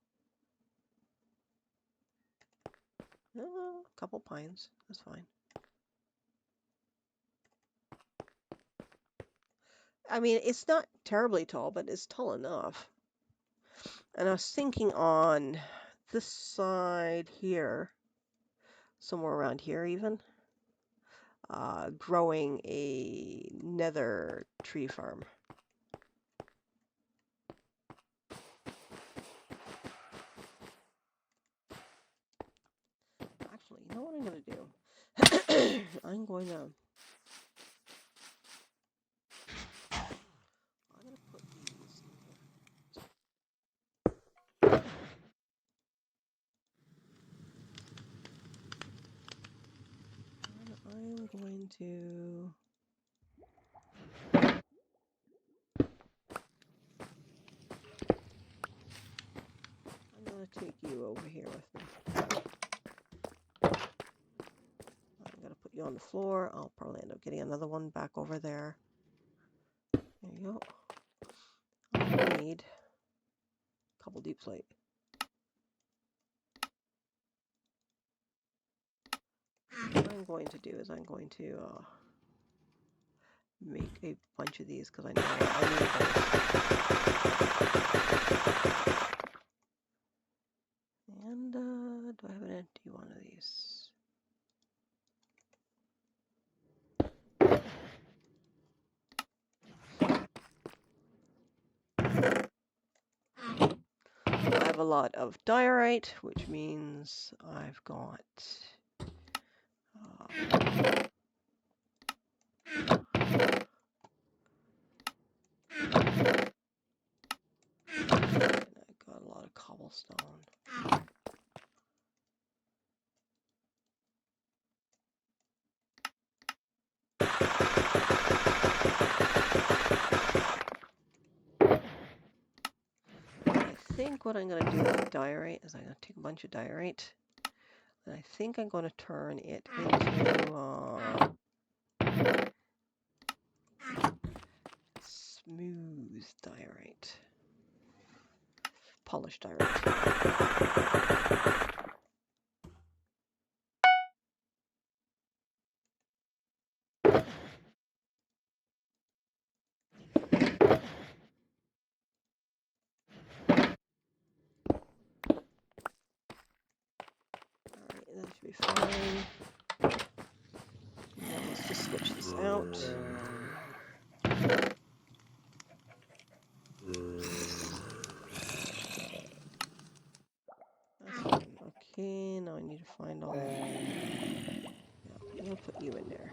A couple pines. That's fine. I mean, it's not terribly tall, but it's tall enough. And I was thinking on this side here, somewhere around here even, growing a nether tree farm. Actually, you know what I'm going to do? I'm going to put these and I'm going to take you over here with me. I'm going to put you on the floor. I'll probably end up getting another one back over there. There you go. I need a couple deep slate. What I'm going to do is I'm going to make a bunch of these because I know I need those. And do I have an empty one of these? I have a lot of diorite, which means I've got a lot of cobblestone. I think what I'm going to do with diorite is I'm going to take a bunch of diorite, and I think I'm going to turn it into smooth diorite, polished diorite. be fine. Now let's just switch this out. That's fine. Okay, now I need to find all. Yeah, I'm gonna put you in there.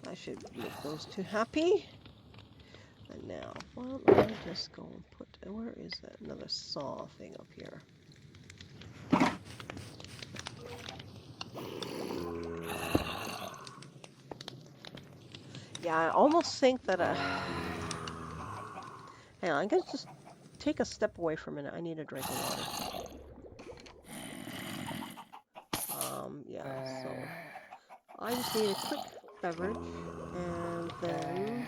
I should make those two happy. And now, why don't I just go and put, where is that another saw thing up here? Yeah, I almost think that, hang on, I'm gonna just take a step away for a minute. I need a drink of water. Yeah, so I just need a quick beverage, and then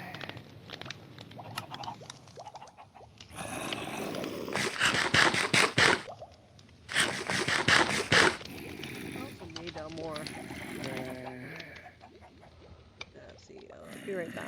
also need more. Let's see, I'll be right back.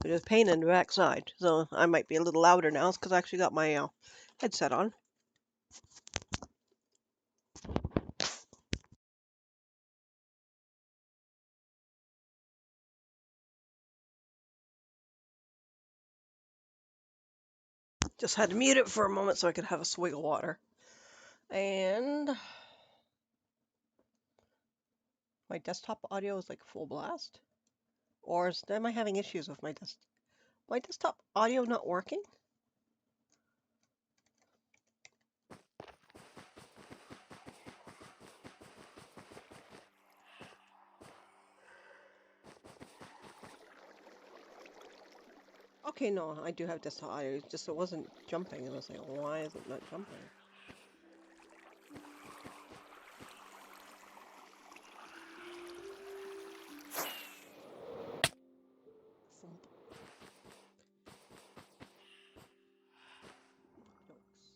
It is pain in the backside, so I might be a little louder now. It's because I actually got my headset on. Just had to mute it for a moment so I could have a swig of water. And my desktop audio is like full blast? Or am I having issues with my desktop audio not working? Okay, no, I do have this. I just it wasn't jumping, and I was like, why is it not jumping? Thump. Jokes.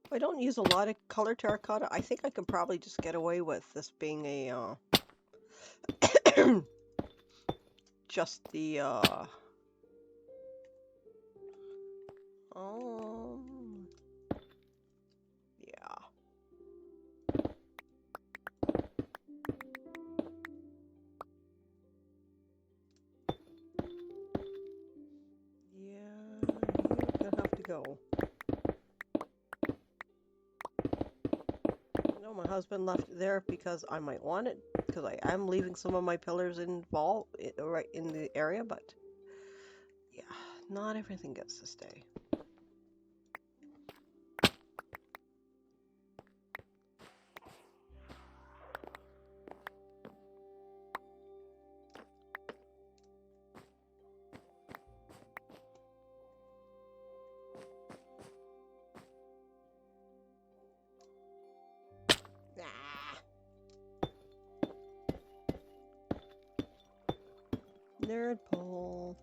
If I don't use a lot of color terracotta, I think I can probably just get away with this being a just the um yeah. Yeah, you're gonna have to go. No, my husband left it there because I might want it, because I am leaving some of my pillars involved right in the area, but yeah, not everything gets to stay. Ah, nerd pole.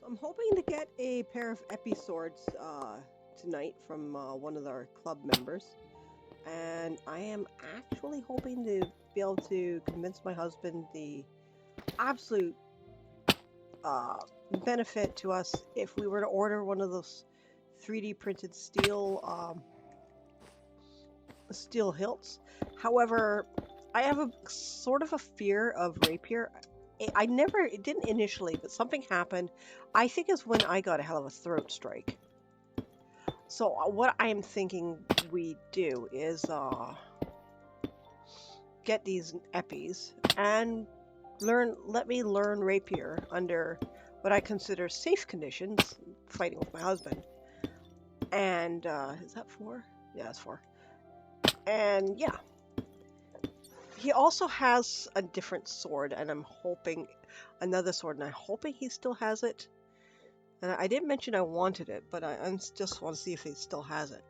I'm hoping to get a pair of Epi swords tonight from one of our club members. And I am actually hoping to be able to convince my husband the absolute benefit to us if we were to order one of those 3D printed steel hilts. However, I have a sort of a fear of rapier. It didn't initially, but something happened. I think is when I got a hell of a throat strike. So what I'm thinking we do is get these epis and let me learn rapier under what I consider safe conditions, fighting with my husband. And is that 4? Yeah, it's 4. And yeah, he also has a different sword, and I'm hoping another sword, and I'm hoping he still has it. And I didn't mention I wanted it, but I just want to see if he still has it.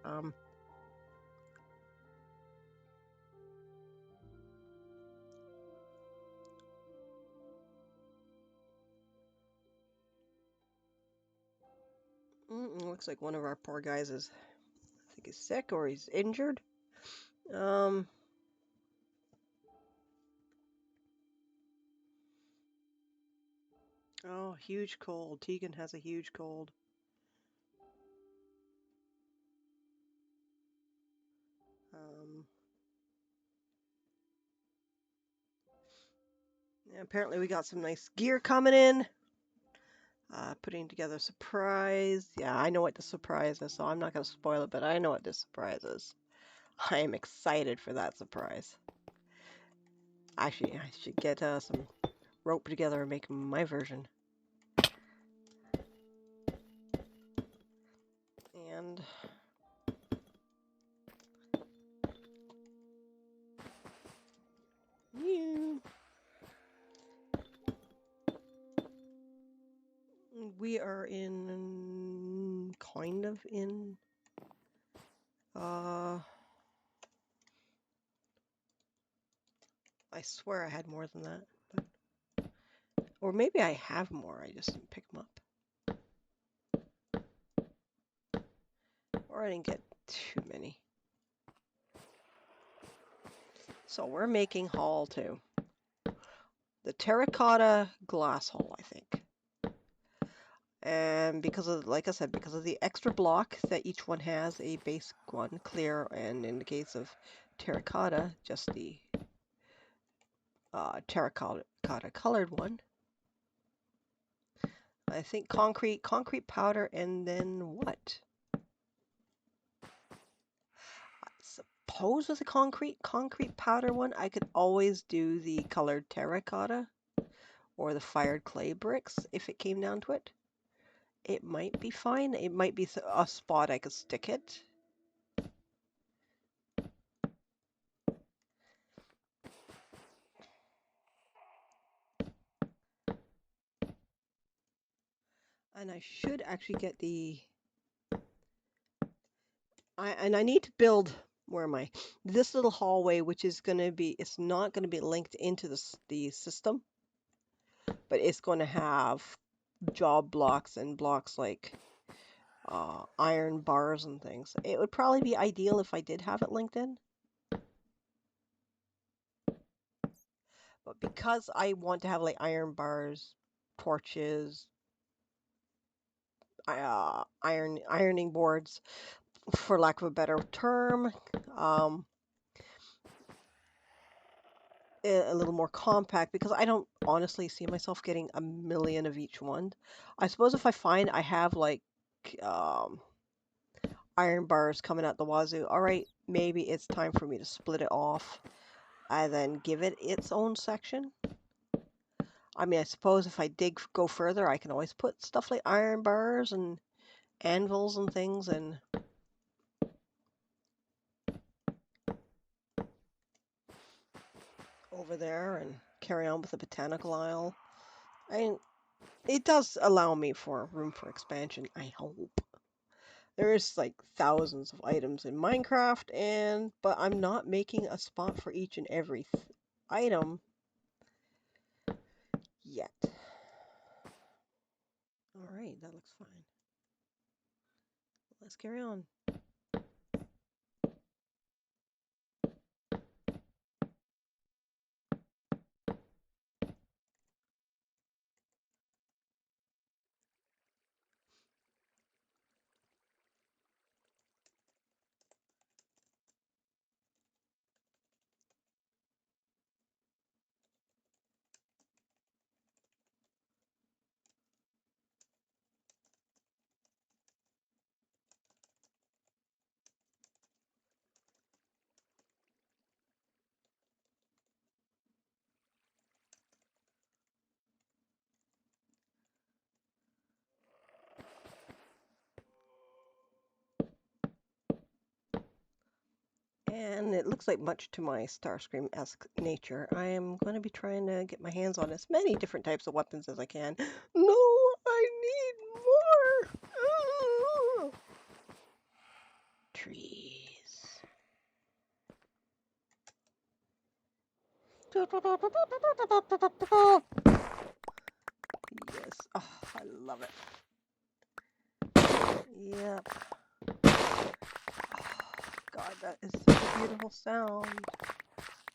Looks like one of our poor guys is, I think he's sick or he's injured. Um, oh, huge cold. Tegan has a huge cold. Um, yeah, apparently we got some nice gear coming in. Putting together a surprise. Yeah, I know what the surprise is, so I'm not going to spoil it, but I know what this surprise is. I am excited for that surprise. Actually, I should get some rope together and make my version. And yeah, we are kind of in, I swear I had more than that. But, or maybe I have more, I just didn't pick them up. Or I didn't get too many. So we're making Hall 2. The terracotta glass hull, I think. And because of, like I said, because of the extra block that each one has, a base one, clear, and in the case of terracotta, just the terracotta colored one. I think concrete powder, and then what? I suppose with a concrete powder one, I could always do the colored terracotta or the fired clay bricks if it came down to it. It might be fine. It might be a spot I could stick it. And I should actually get the... I need to build... Where am I? This little hallway, which is going to be... It's not going to be linked into the system, but it's going to have job blocks and blocks like iron bars and things. It would probably be ideal if I did have it linked in. But because I want to have like iron bars, torches, ironing boards, for lack of a better term, a little more compact, because I don't honestly see myself getting a million of each one. I suppose if I find I have like iron bars coming out the wazoo, all right, maybe it's time for me to split it off and then give it its own section. I mean, I suppose if I go further, I can always put stuff like iron bars and anvils and things and over there and carry on with the botanical aisle. It does allow me for room for expansion, I hope. There's like thousands of items in Minecraft, but I'm not making a spot for each and every item yet. All right, that looks fine. Let's carry on. And it looks like, much to my Starscream-esque nature, I am going to be trying to get my hands on as many different types of weapons as I can. No, I need more! Trees. Yes. Oh, I love it. Yep. God, that is such a beautiful sound.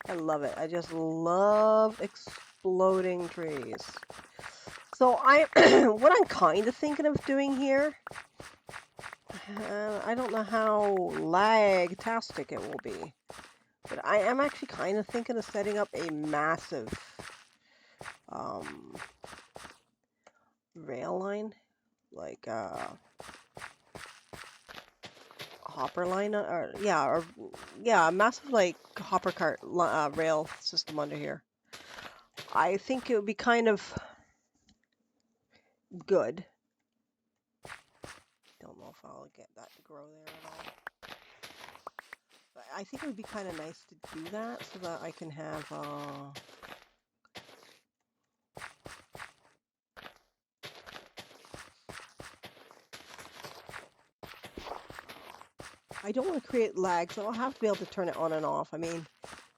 I love it. I just love exploding trees. So what I'm kind of thinking of doing here, I don't know how lag-tastic it will be, but I am actually kind of thinking of setting up a massive rail line, like hopper line, or a massive like hopper cart rail system under here. I think it would be kind of good. Don't know if I'll get that to grow there at all. But I think it would be kind of nice to do that so that I can have I don't want to create lag, so I'll have to be able to turn it on and off. I mean,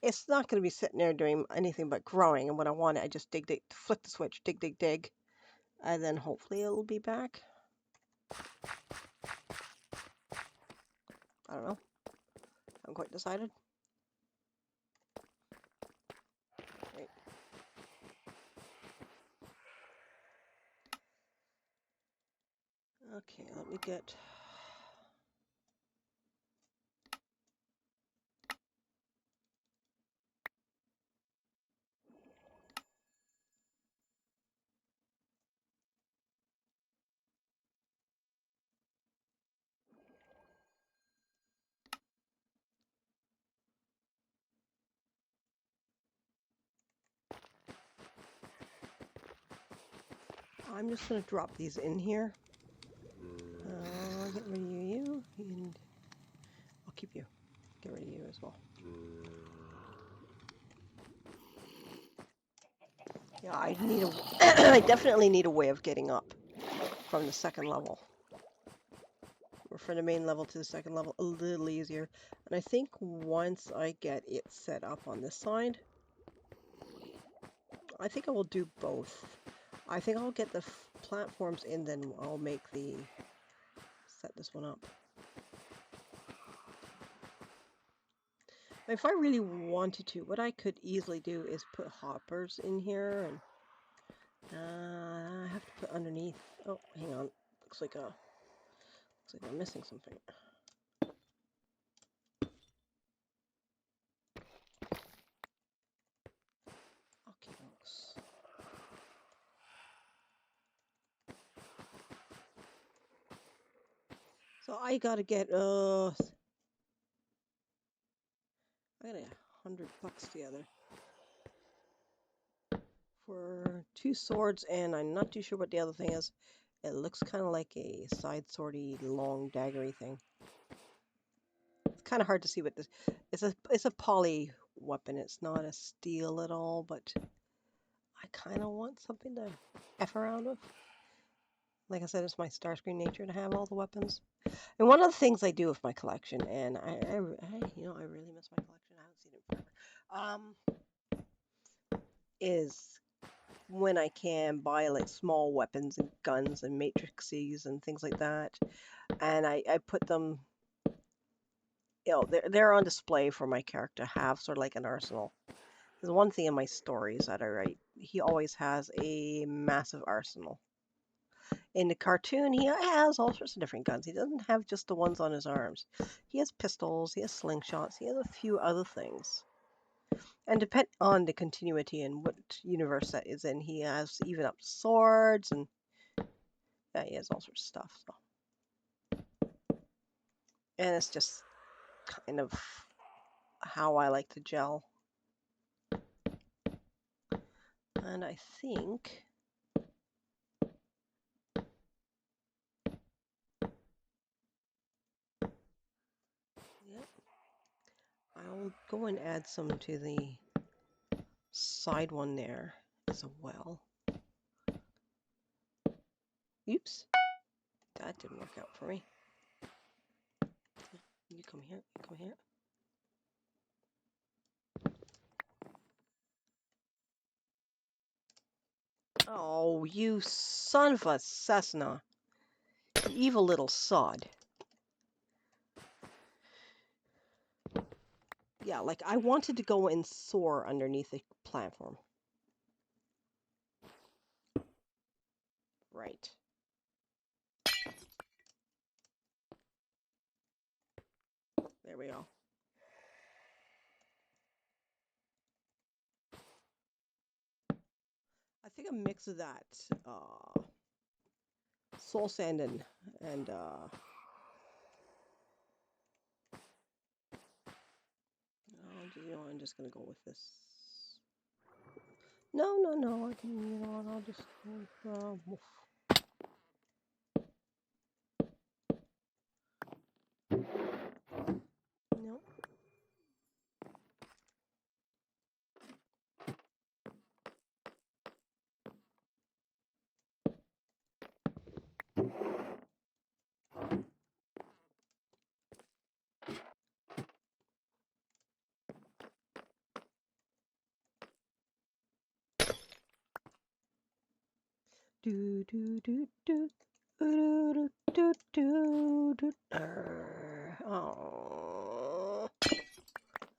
it's not going to be sitting there doing anything but growing, and when I want it, I just dig, flick the switch, dig, and then hopefully it'll be back. I don't know. I haven't quite decided. Wait. Okay, let me get... I'm just going to drop these in here. Get rid of you, and I'll keep you. Get rid of you as well. Yeah, I need a. I definitely need a way of getting up from the second level, or from the main level to the second level, a little easier. And I think once I get it set up on this side, I think I will do both. I think I'll get the platforms in, then I'll make the set this one up. If I really wanted to, what I could easily do is put hoppers in here, and I have to put underneath. Oh, hang on. Looks like I'm missing something. Okay, folks. So I gotta get I got $100 together for 2 swords, and I'm not too sure what the other thing is. It looks kind of like a side swordy, long daggery thing. It's kind of hard to see what this. It's a poly weapon. It's not a steel at all, but I kind of want something to f around with. Like I said, it's my Starscream nature to have all the weapons. And one of the things I do with my collection, and I really miss my collection. I haven't seen it forever. Is when I can buy like small weapons and guns and matrices and things like that, and I put them. They're on display for my character to have, sort of like an arsenal. There's one thing in my stories that I write. He always has a massive arsenal. In the cartoon, he has all sorts of different guns. He doesn't have just the ones on his arms. He has pistols, he has slingshots, he has a few other things. And depending on the continuity and what universe that is in, he has even up swords, and yeah, he has all sorts of stuff. So. And it's just kind of how I like to gel. And I think I'll go and add some to the side one there as well. Oops, that didn't work out for me. You come here, come here. Oh, you son of a Cessna. You evil little sod. Yeah, like I wanted to go and soar underneath the platform. Right. There we go. I think a mix of that soul sand and I'm just gonna go with this. No, I can, I'll just woof. No. Do do do do do do do do. Oh.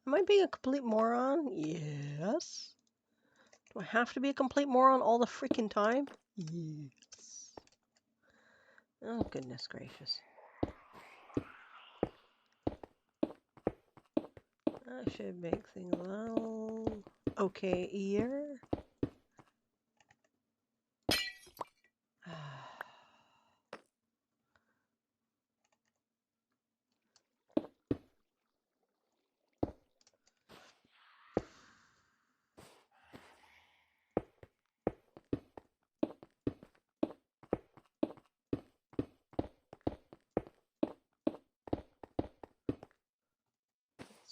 Am I being a complete moron? Yes. Do I have to be a complete moron all the freaking time? Yes. Oh, goodness gracious. I should make things a little okay here.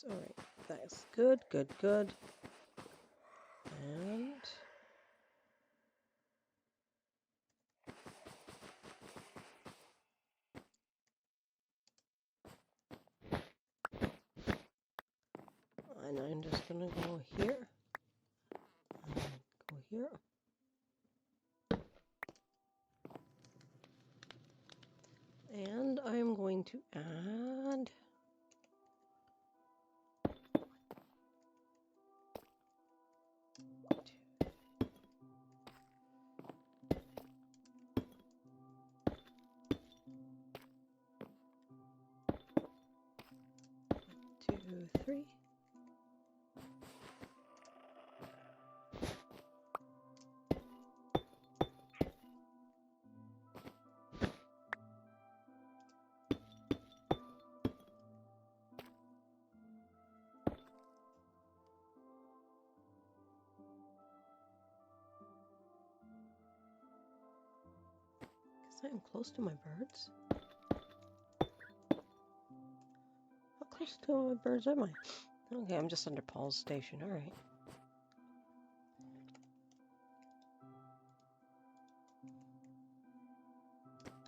Alright, that's good, good, good. And I'm just gonna go here. And go here. And I'm going to add two, three. I'm close to my birds. How close to my birds am I? Okay, I'm just under Paul's station. All right.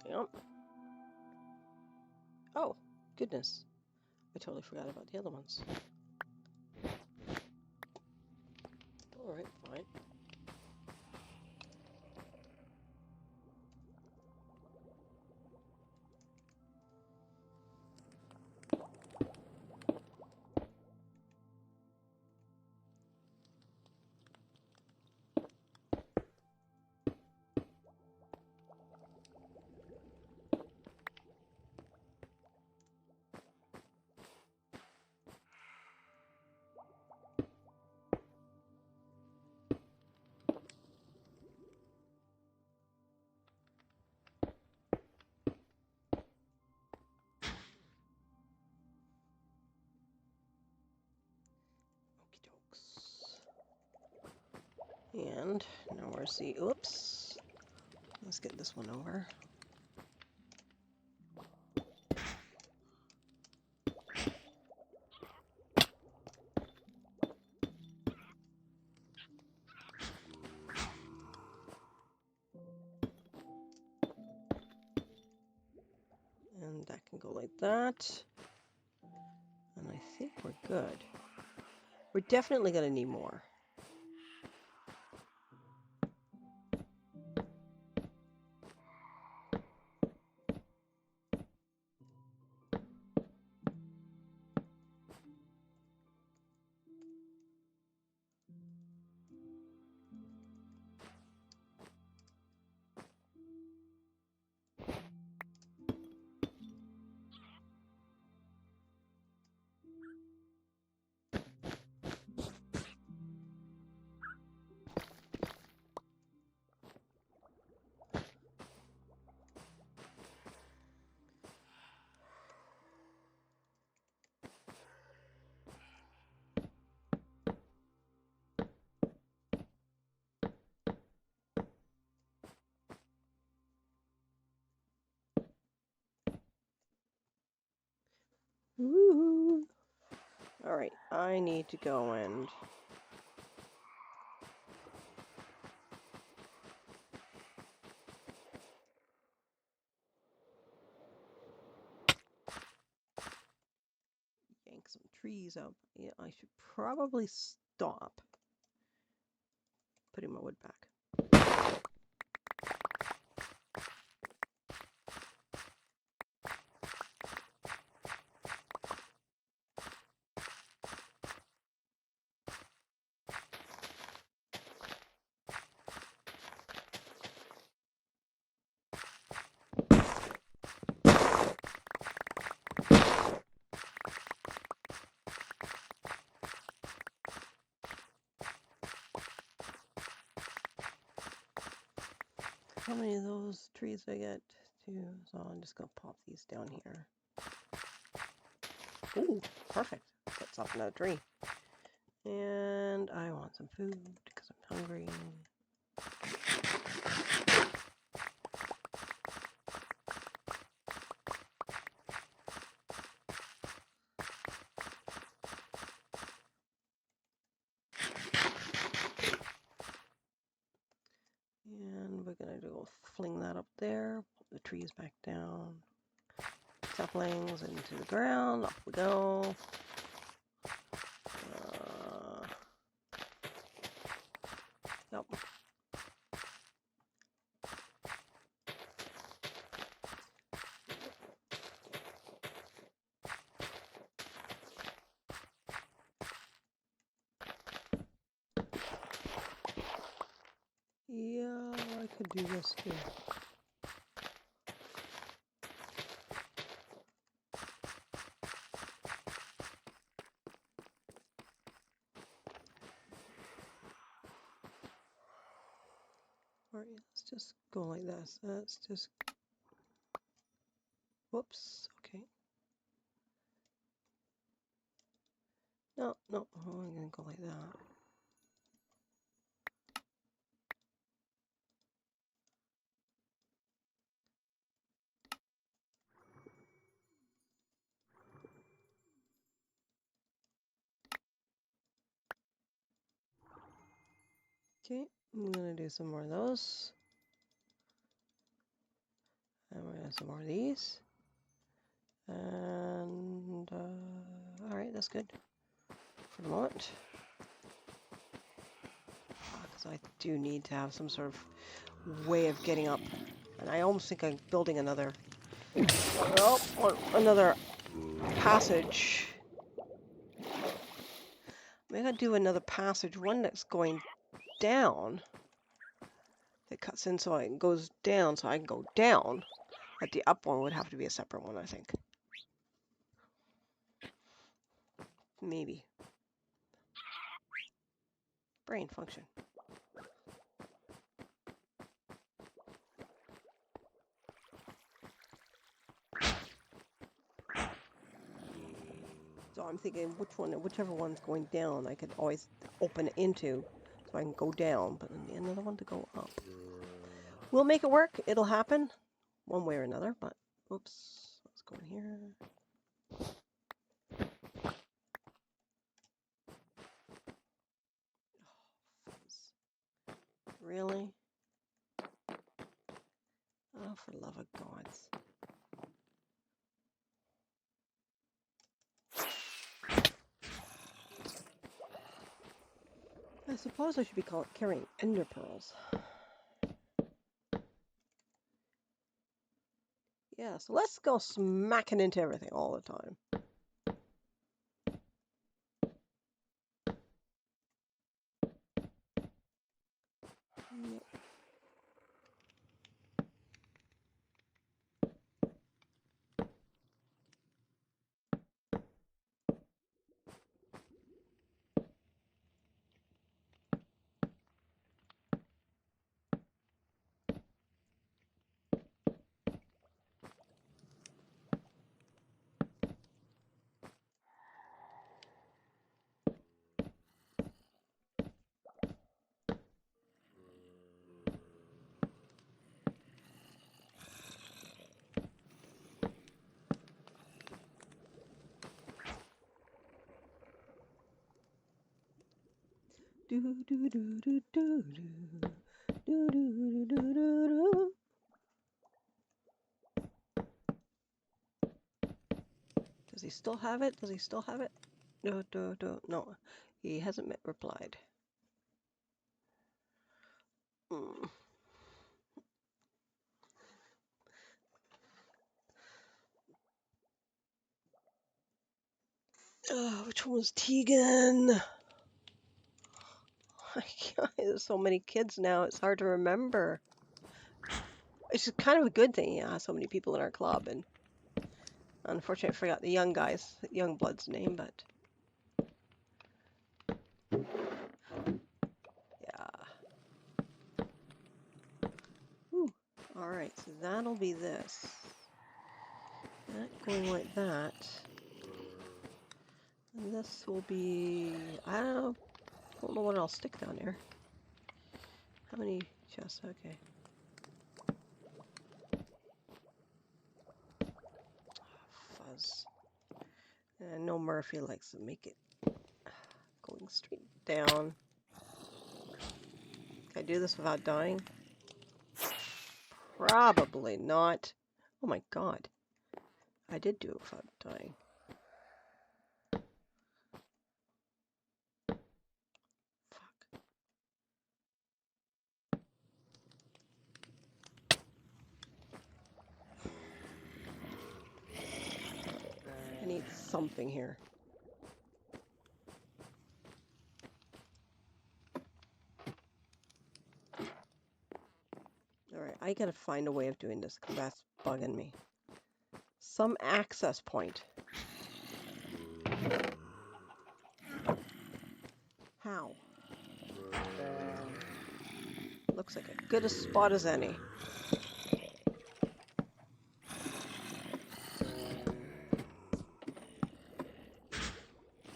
Yep. Oh, goodness. I totally forgot about the other ones. All right, fine. And now where's the, oops. Let's get this one over. And that can go like that. And I think we're good. We're definitely going to need more. Woo! All right, I need to go and yank some trees up. Yeah, I should probably stop putting my wood back. How many of those trees I get? Two. So I'm just gonna pop these down here. Ooh, perfect. That's off another tree. And I want some food because I'm hungry. fling that up there. Put the trees back down. Saplings into the ground. Off we go. Yep. Yeah, I could do this too. Alright, let's just go like this. Let's just... Whoops, okay. No, no, I'm gonna go like that. Okay, I'm gonna do some more of those. And we're gonna do some more of these. And, alright, that's good for the moment. Because I do need to have some sort of way of getting up. And I almost think I'm building another, another passage. Maybe I'll do another passage, one that's going down. It cuts in so it goes down, so I can go down. But the up one would have to be a separate one, I think. Maybe. Brain function. So I'm thinking whichever one's going down, I could always open it into, so I can go down, but then another one to go up. We'll make it work. It'll happen, one way or another. But oops, let's go in here. Really? Oh, for the love of gods. I suppose I should be carrying ender pearls. Yeah, so let's go smacking into everything all the time. Yep. Do do do do do do do do do do do. Does he still have it? Does he still have it? No. He hasn't replied. Mm. Which one was Tegan? There's so many kids now, it's hard to remember. It's just kind of a good thing, yeah, so many people in our club, and unfortunately I forgot the young blood's name, but yeah. Whew. Alright, so that'll be this. That going like that. And this will be, I don't know what I'll stick down there. How many chests? Okay. Fuzz. And I know Murphy likes to make it going straight down. Can I do this without dying? Probably not. Oh my god. I did do it without dying. Fuck. I need something here. Alright, I gotta find a way of doing this because that's bugging me. Some access point. How? Looks like a good a spot as any.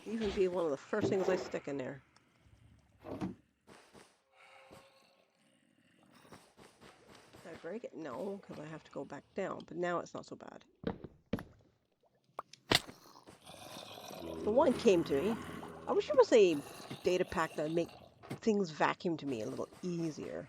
Even be one of the first things I stick in there. Did I break it? No, because I have to go back down. But now it's not so bad. The one came to me. I wish there was a data pack that would make things vacuum to me a little easier.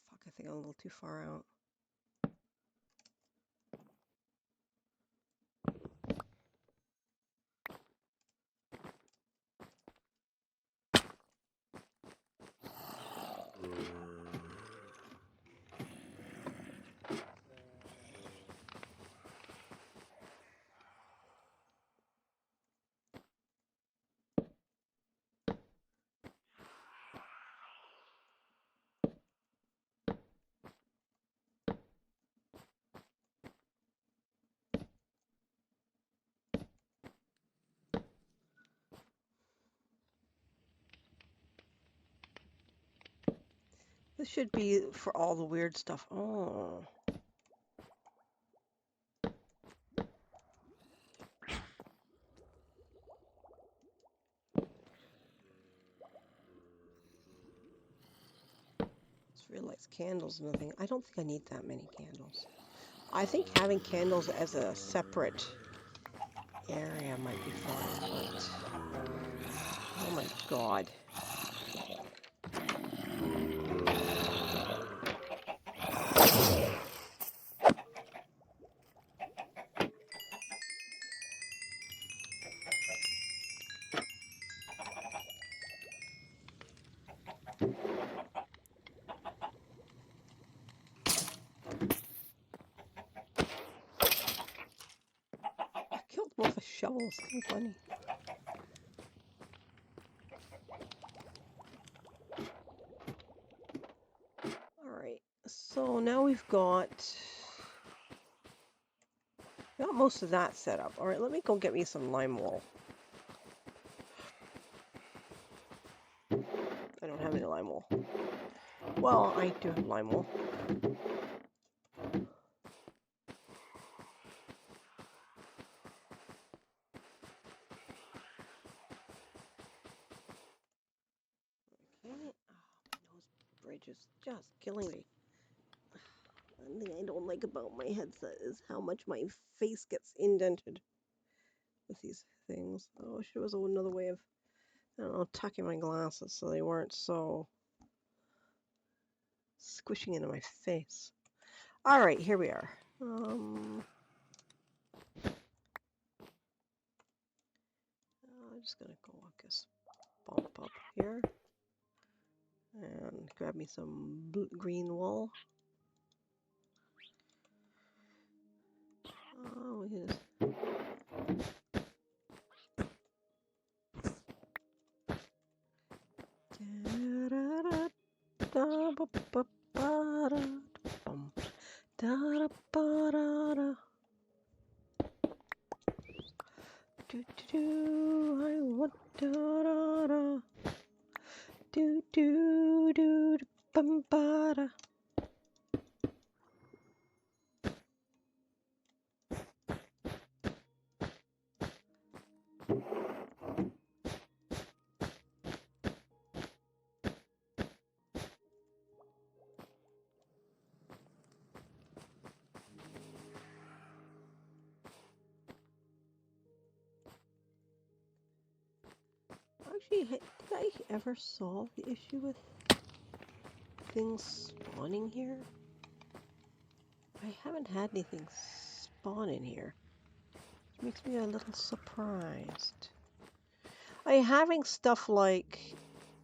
Fuck, I think I'm a little too far out. This should be for all the weird stuff. Oh. Just realized candles and nothing. I don't think I need that many candles. I think having candles as a separate area might be fine, but... Oh my god. I killed them with a shovel. It's kind of funny. Alright, so now we've got most of that set up. Alright, let me go get me some lime wool. I don't have any lime wool. Well, I do have lime wool. Okay. Oh, those bridges just killing me. One thing I don't like about my headset is how much my face gets indented with these things. Oh, I wish there was another way of, I don't know, tucking my glasses so they weren't so squishing into my face. All right, here we are. I'm just gonna go, I guess, bump up here and grab me some green wool. Oh, we can just... I want do do do bum ba da. Actually, did I ever solve the issue with things spawning here? I haven't had anything spawn in here. Which makes me a little surprised. Having stuff like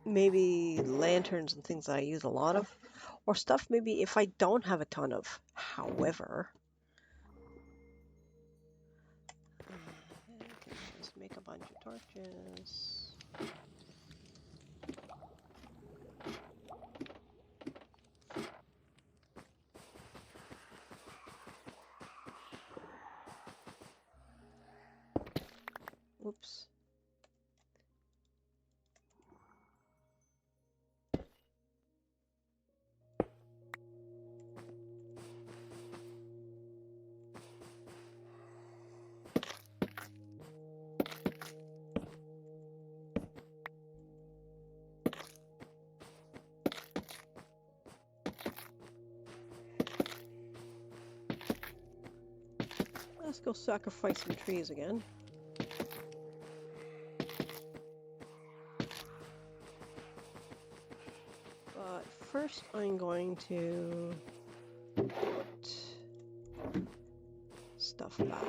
maybe lanterns and things that I use a lot of, or stuff maybe if I don't have a ton of. However, just make a bunch of torches. Whoops. Let's go sacrifice some trees again. But first I'm going to put stuff back.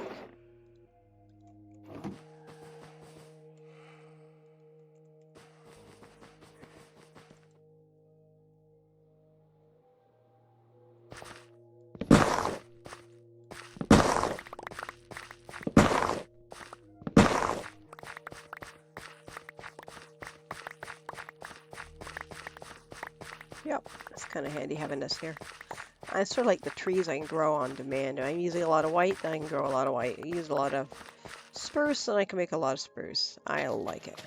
Yep, it's kind of handy having this here. I sort of like the trees I can grow on demand. I'm using a lot of white, then I can grow a lot of white. I use a lot of spruce, and I can make a lot of spruce. I like it.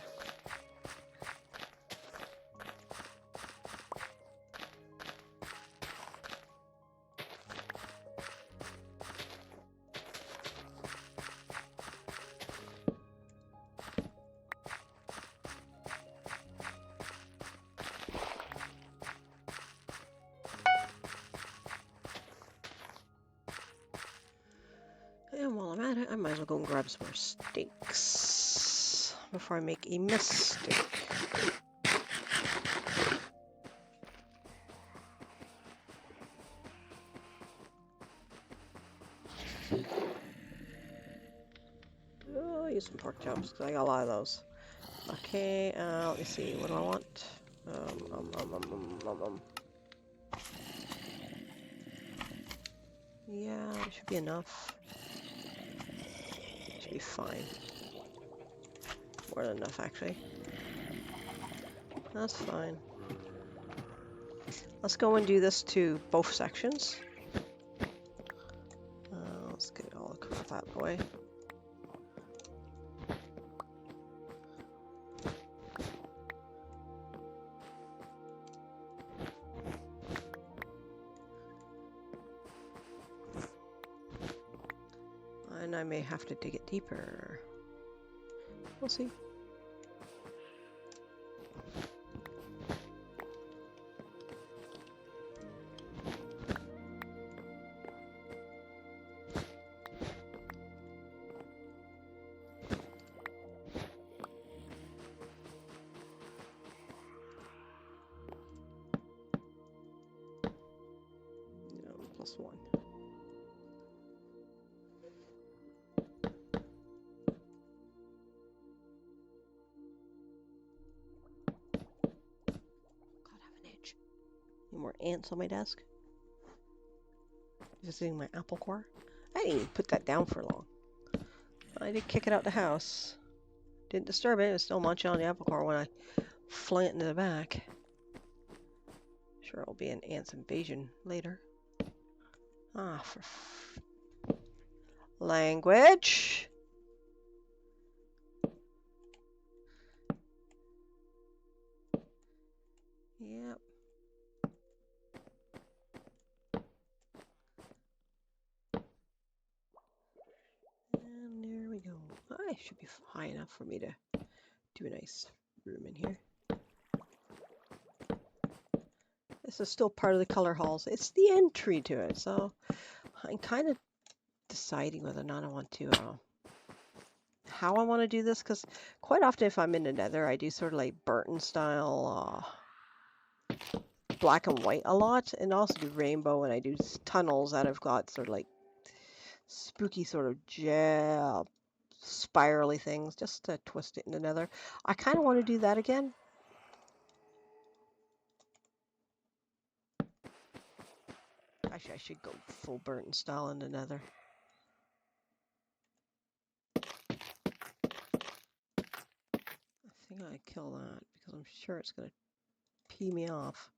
And while I'm at it, I might as well go and grab some more steaks before I make a mistake. Oh, I'll use some pork chops because I got a lot of those. Okay, let me see. What do I want? Yeah, it should be enough. Should be fine. More than enough, actually. That's fine. Let's go and do this to both sections. Let's get all the crap out of the way. And I may have to dig it deeper. We'll see. +1. Any more ants on my desk? Visiting my apple core? I didn't even put that down for long. I did kick it out the house. Didn't disturb it. It was still munching on the apple core when I flung it into the back. Sure, it'll be an ants invasion later. Ah, for language. Yep. And there we go. It should be high enough for me to do a nice room in here. This is still part of the color halls. It's the entry to it, so I'm kind of deciding whether or not I want to how I want to do this, because quite often if I'm in the Nether, I do sort of like Burton style black and white a lot, and also do rainbow, and I do tunnels that have got sort of like spooky sort of gel spirally things just to twist it in the Nether. I kind of want to do that again. Actually, I should go full Burton style in the Nether. I think I kill that because I'm sure it's going to pee me off.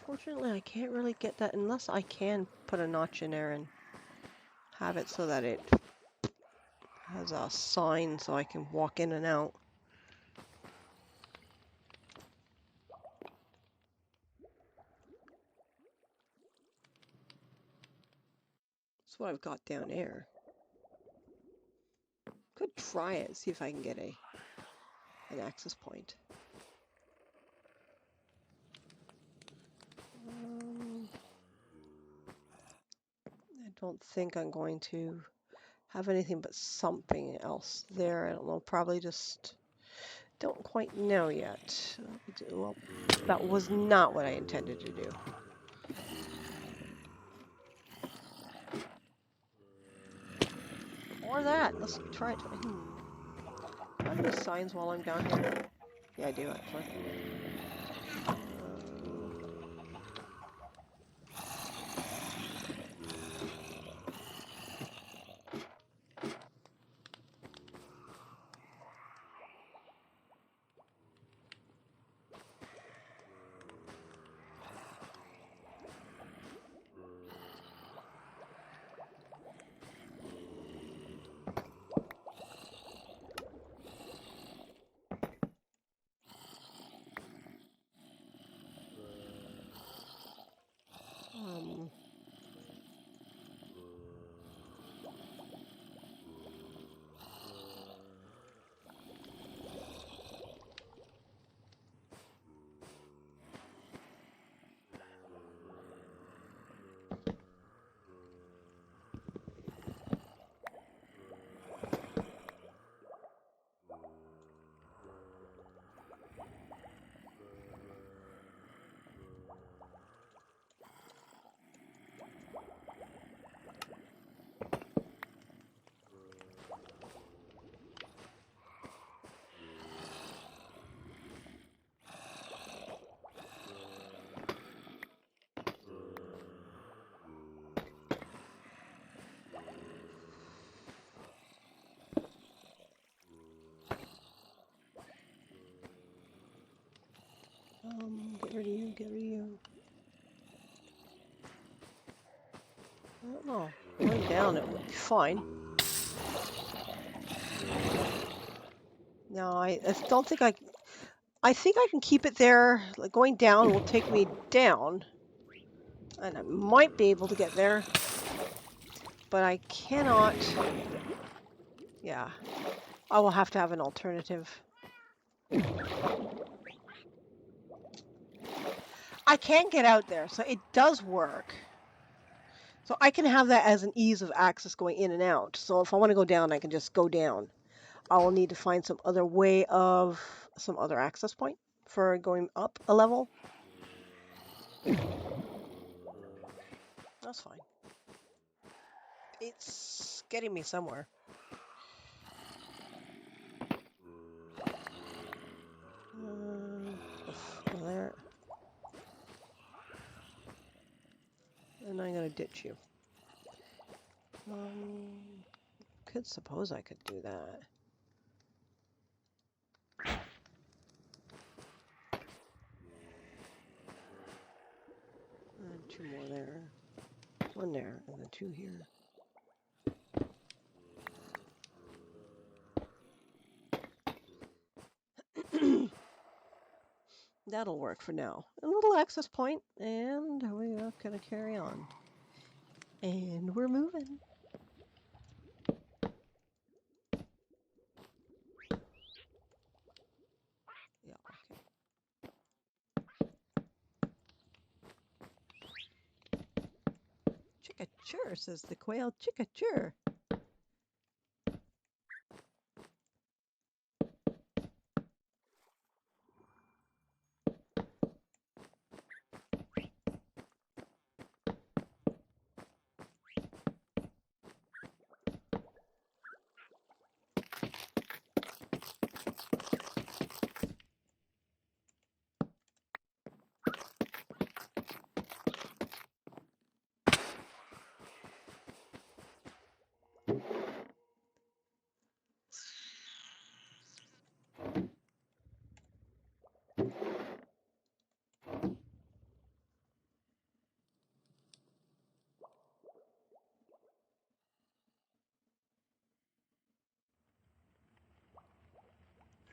Unfortunately, I can't really get that unless I can put a notch in there and have it so that it has a sign so I can walk in and out. That's what I've got down there. Could try it, see if I can get an access point. I don't think I'm going to have anything but something else there. I don't know, probably just don't quite know yet. Well, that was not what I intended to do. Or that. Let's try it. Do I have any signs while I'm down here? Yeah, I do actually. Get rid of you, get rid of you. I don't know. Going down, it would be fine. No, I don't think I think I can keep it there. Like going down will take me down. And I might be able to get there. But I cannot. Yeah. I will have to have an alternative. I can get out there, so it does work. So I can have that as an ease of access going in and out. So if I want to go down, I can just go down. I will need to find some other way of some other access point for going up a level. That's fine. It's getting me somewhere. There. And I'm gonna ditch you. could suppose I could do that. And 2 more there. 1 there, and then 2 here. That'll work for now. A little access point, and we are going to carry on. And we're moving. Yeah, okay. Chicka-chur, says the quail. Chicka-chur.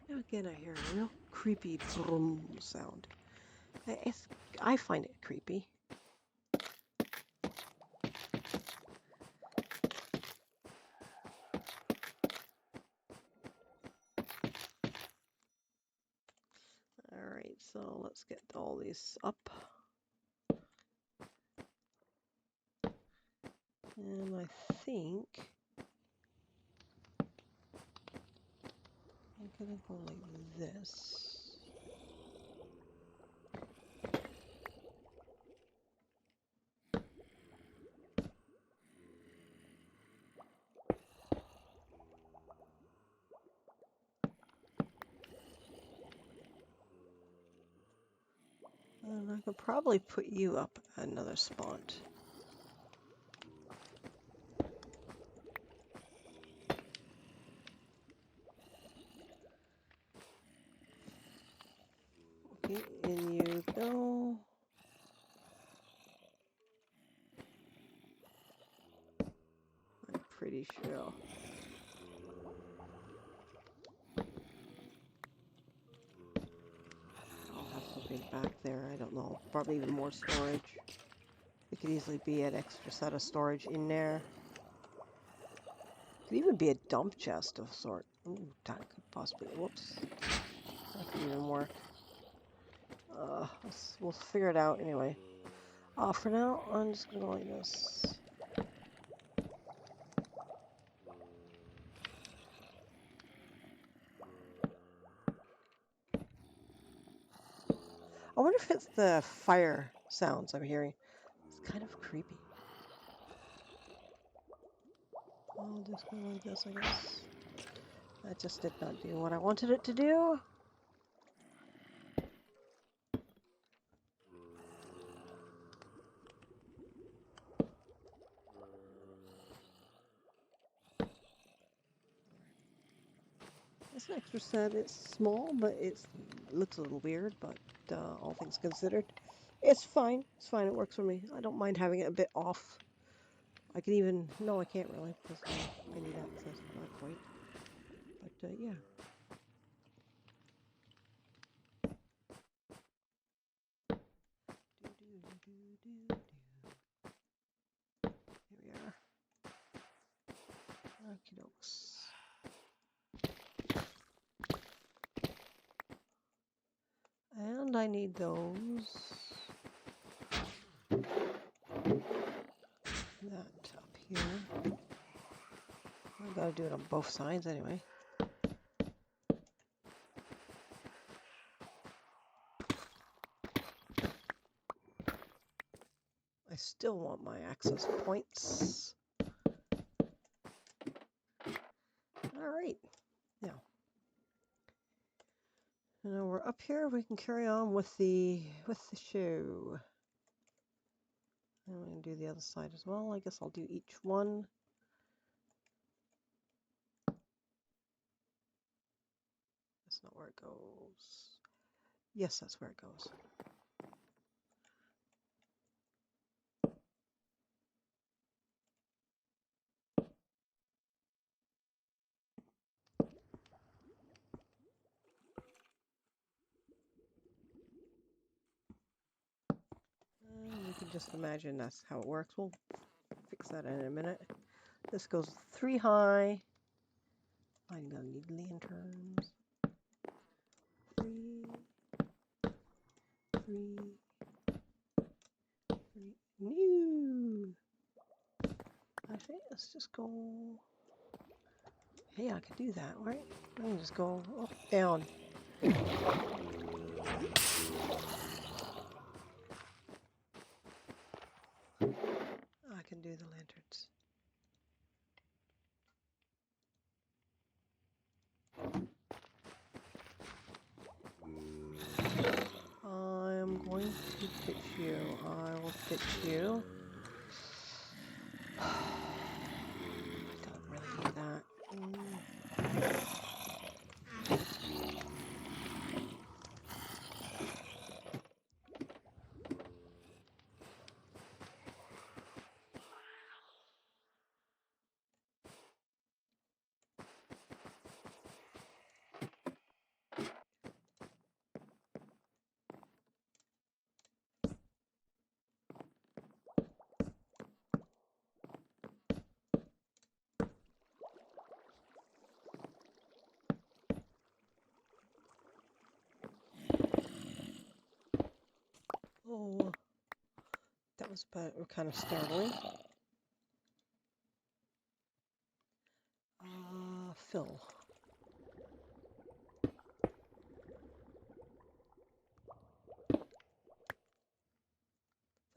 Now again, I hear a real creepy brum sound. I find it creepy. Alright, so let's get all these up. And I think I'm gonna go like this. And I could probably put you up another spot. Okay, in you go. I'm pretty sure. I'll have something back there. I don't know. Probably even more storage. It could easily be an extra set of storage in there. Could even be a dump chest of sort. Ooh, that could possibly. Whoops. That could even work. We'll figure it out anyway. For now, I'm just gonna go like this. I wonder if it's the fire sounds I'm hearing. It's kind of creepy. I'll just go like this, I guess. That just did not do what I wanted it to do. This extra set is small, but it looks a little weird, but all things considered, it's fine. It's fine. It works for me. I don't mind having it a bit off. I can even... No, I can't really, because I need access to that point. But, yeah. Here we are. Okie dokes. And I need those. That up here. I gotta do it on both sides anyway. I still want my access points. Alright. Now we're up here, we can carry on with the show. I'm going to do the other side as well. I guess I'll do each one. That's not where it goes. Yes, that's where it goes. You can just imagine that's how it works. We'll fix that in a minute. This goes 3 high. I'm gonna need lanterns. 3, 3, 3. New. I think let's just go. Hey, I could do that, right? I can just go up, down. I can do the lanterns. I'm going to pitch you. I will pitch you. Don't really need that. Oh, that was kind of startling. Fill.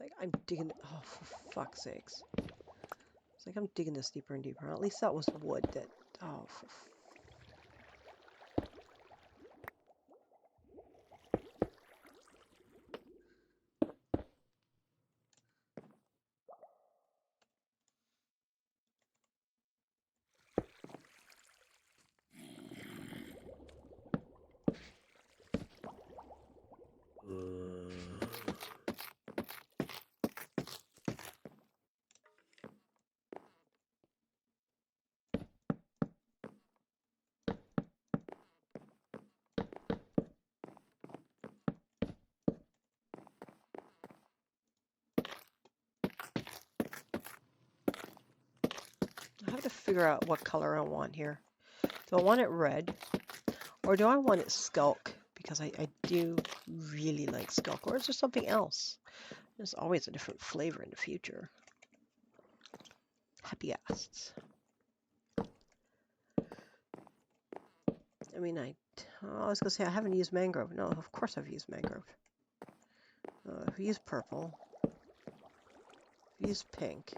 Like I'm digging. Oh, for fuck's sakes! It's like I'm digging this deeper and deeper. At least that was wood. That. Oh, for. I have to figure out what color I want here. Do I want it red? Or do I want it skulk? Because I do really like skulk. Or is there something else? There's always a different flavor in the future. Happy asks. I mean, I was going to say I haven't used mangrove. No, of course I've used mangrove. I've used purple. I've used pink.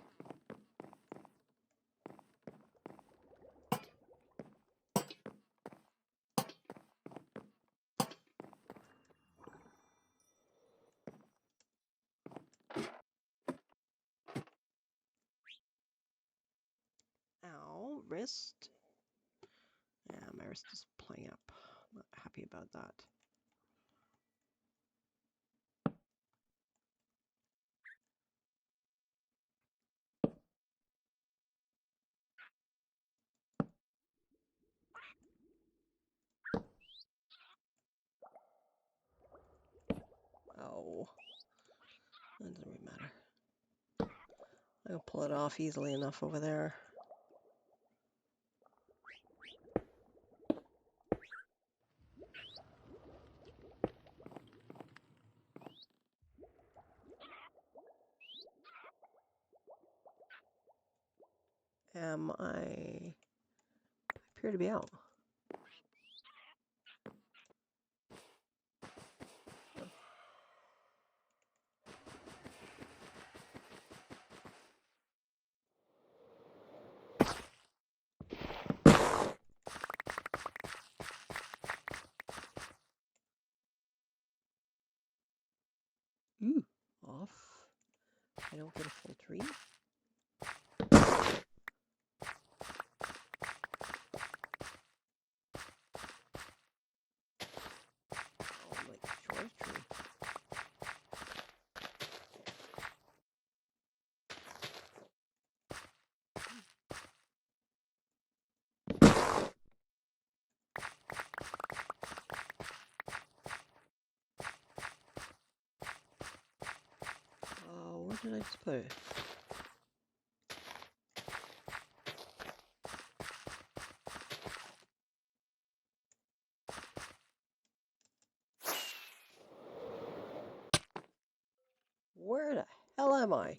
Ow, wrist. Yeah, my wrist is playing up. I'm not happy about that. Oh, that doesn't really matter. I can pull it off easily enough over there. I appear to be out. Ooh, off. I don't get a full tree. Where did I just put it? Where the hell am I?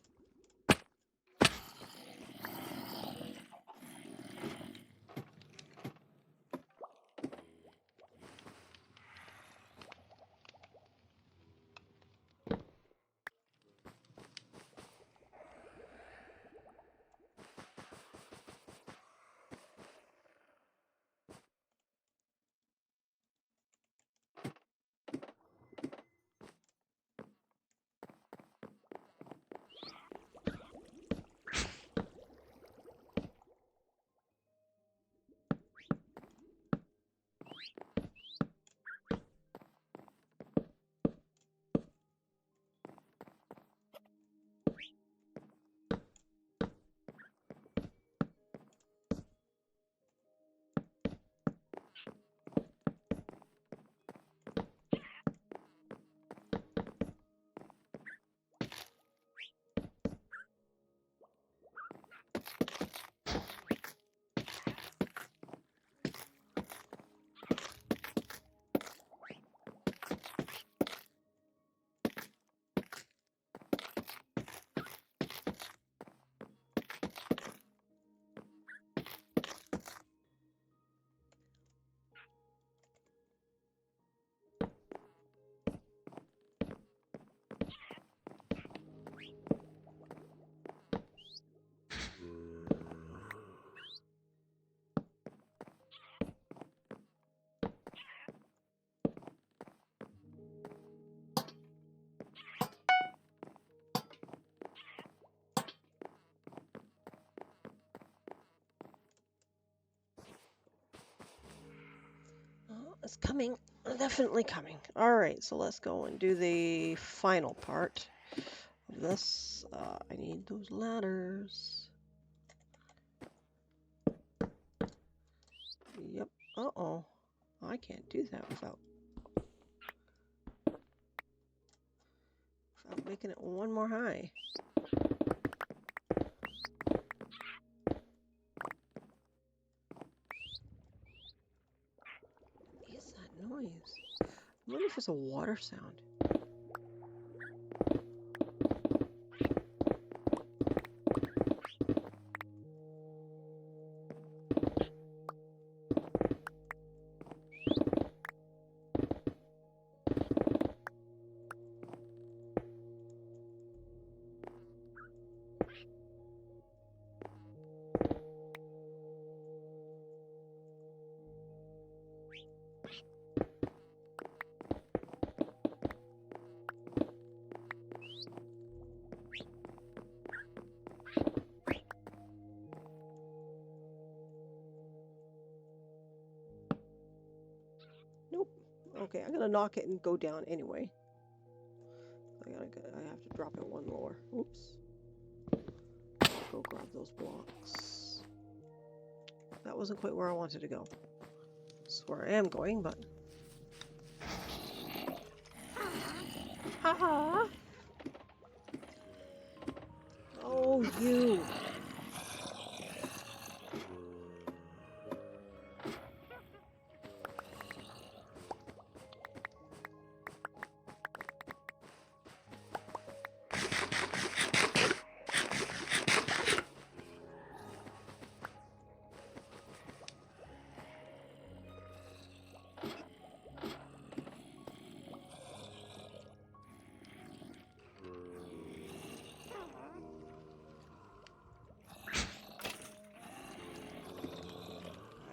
Oh, it's coming. Definitely coming. Alright, so let's go and do the final part of this. I need those ladders. Yep. Uh-oh. I can't do that without making it one more high. What is that noise? I wonder if it's a water sound. Nope. Okay, I'm gonna knock it and go down anyway. I have to drop it one lower. Oops. Go grab those blocks. That wasn't quite where I wanted to go. That's where I am going, but... Haha! Oh, you!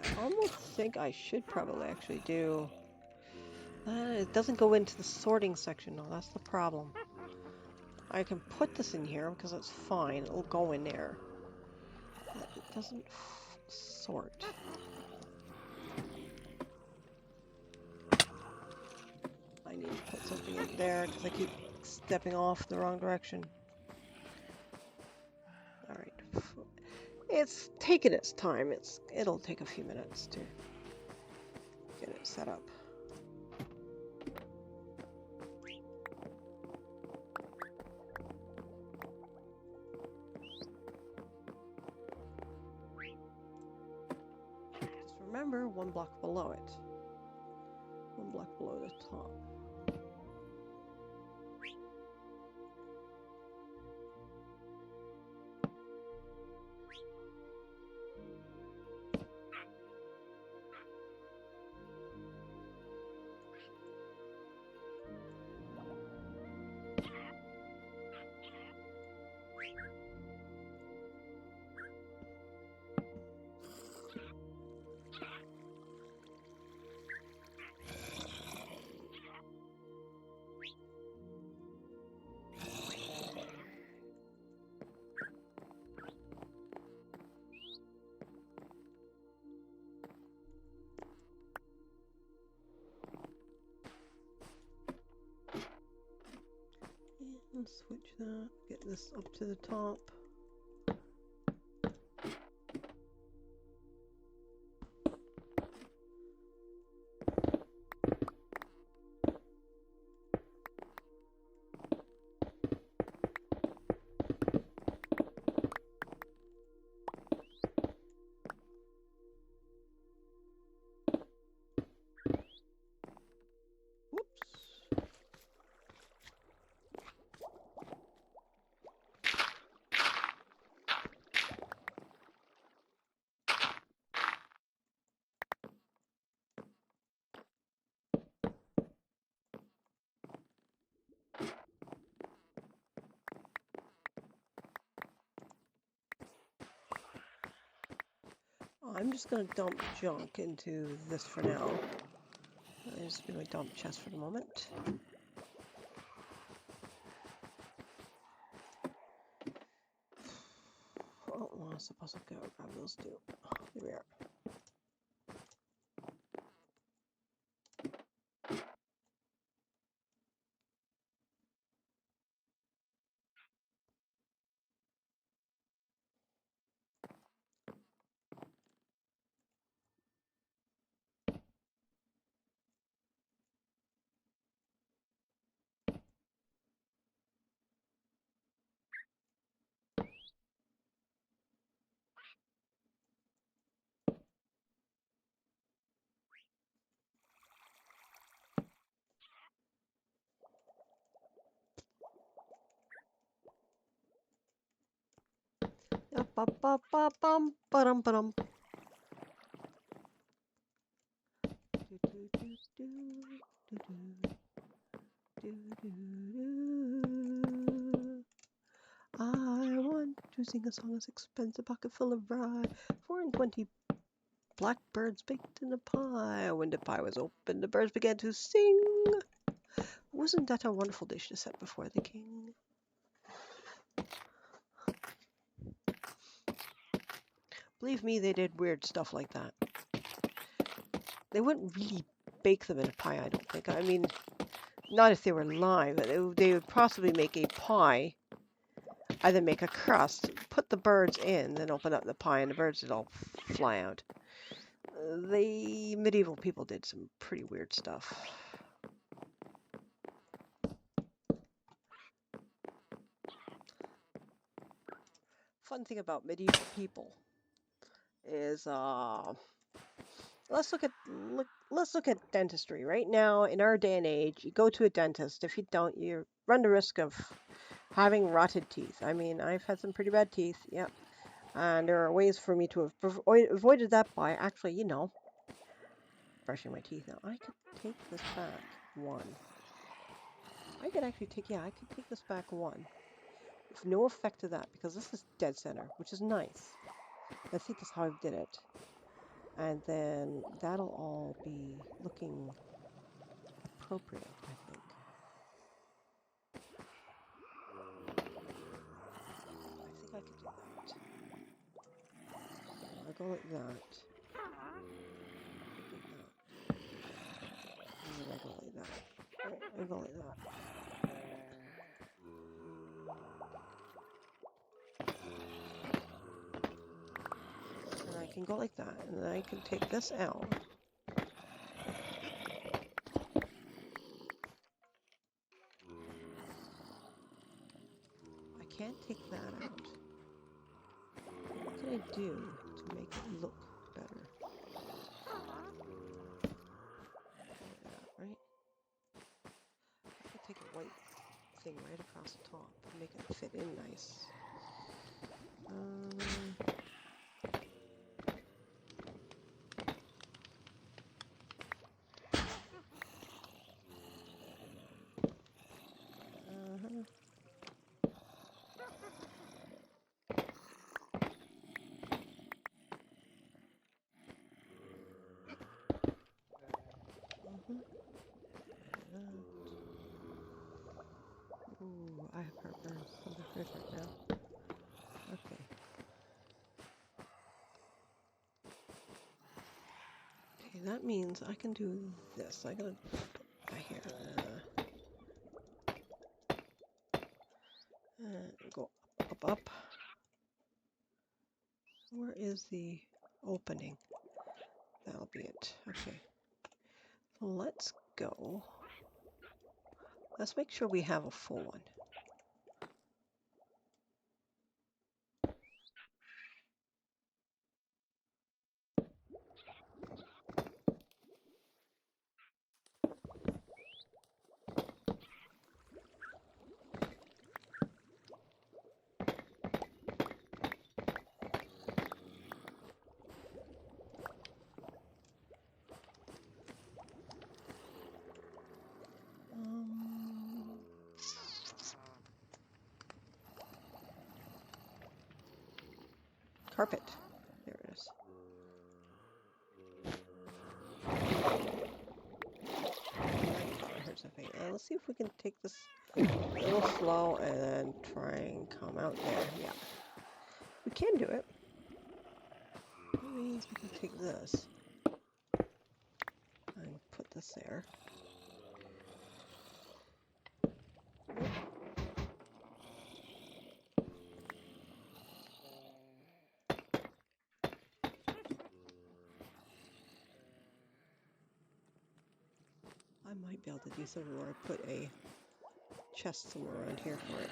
I almost think I should probably actually do... it doesn't go into the sorting section, though. That's the problem. I can put this in here because it's fine. It'll go in there. But it doesn't sort. I need to put something in there because I keep stepping off the wrong direction. Alright. It's taking its time. It'll take a few minutes to get it set up. remember, one block below it. One block below the top. And switch that, get this up to the top. I'm just going to dump junk into this for now. This will be my dump chest for the moment. Oh, well, I suppose I'll go grab those two. Here we are. Ba-dum. I want to sing a song of sixpence, a pocket full of rye, 4 and 20 blackbirds baked in a pie. When the pie was opened, the birds began to sing. Wasn't that a wonderful dish to set before the king? Believe me, they did weird stuff like that. They wouldn't really bake them in a pie, I don't think. I mean, not if they were live. They would possibly make a pie, either make a crust, put the birds in, then open up the pie, and the birds would all fly out. The medieval people did some pretty weird stuff. Fun thing about medieval people is let's look at dentistry. Right now, in our day and age, you go to a dentist. If you don't, you run the risk of having rotted teeth. I mean, I've had some pretty bad teeth, yep. And there are ways for me to have avoided that by actually, you know, brushing my teeth. Now, I could take this back one. I could actually take this back one. With no effect to that, because this is dead center, which is nice. I think that's how I did it. And then that'll all be looking appropriate, I think. I could do that. I'll go like that. And then I go like that. I go like that. And I can go like that. And then I can take this out. I can't take that out. What can I do to make it look better? take a white thing right across the top and make it fit in nice. Ooh, I have heartburn. I'm hurt right now. Okay. Okay, that means I can do this. I gotta right here. Go up. Where is the opening? That'll be it. Okay. So let's go. Let's make sure we have a full one. Carpet. There it is. Let's see if we can take this a little slow and then try and come out there. Yeah. We can do it. That means we can take this and put this there. I might be able to do something where I put a chest somewhere around here for it.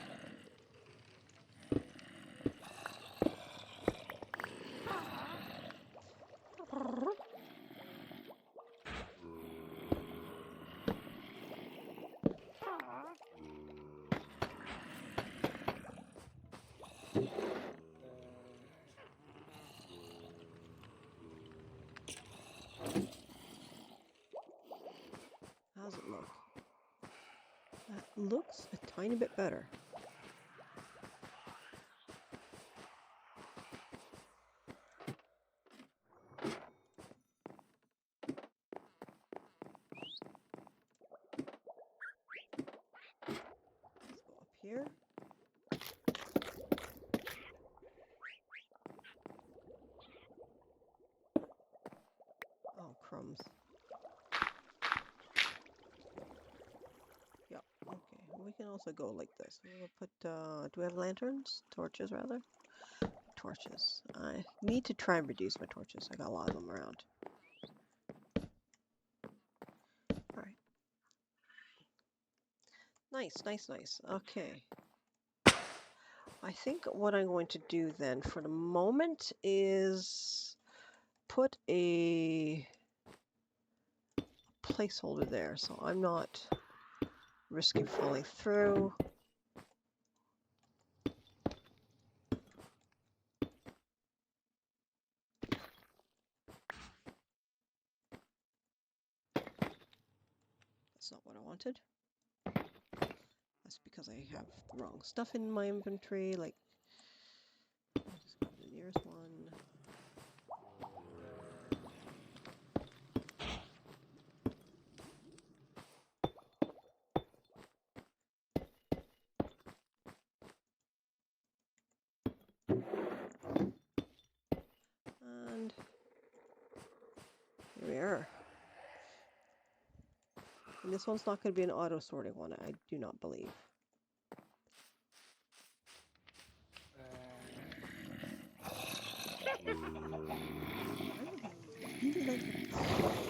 How's it look? That looks a tiny bit better. Let's go up here. Oh, crumbs. Yep, okay. We can also go like this. We'll put, do we have lanterns? Torches, rather? Torches. I need to try and reduce my torches. I got a lot of them around. Alright. Nice. Okay. I think what I'm going to do then for the moment is put a placeholder there so I'm not risking falling through. That's not what I wanted. That's because I have the wrong stuff in my inventory, like I'll just go to the nearest one. And here we are. And this one's not going to be an auto sorting one, I do not believe.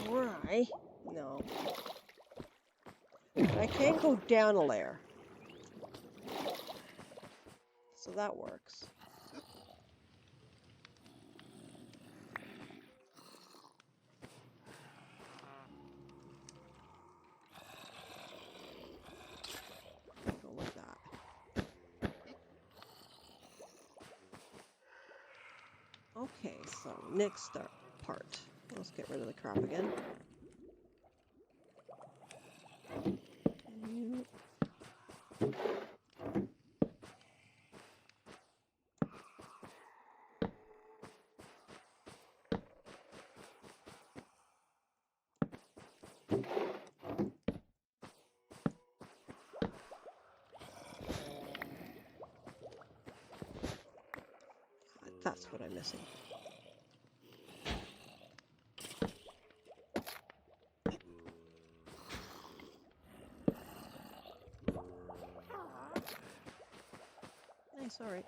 Try. No. But I can go down a layer. So that works. Okay, so next part. Let's get rid of the crap again. You... That's what I'm missing. Nice, alright.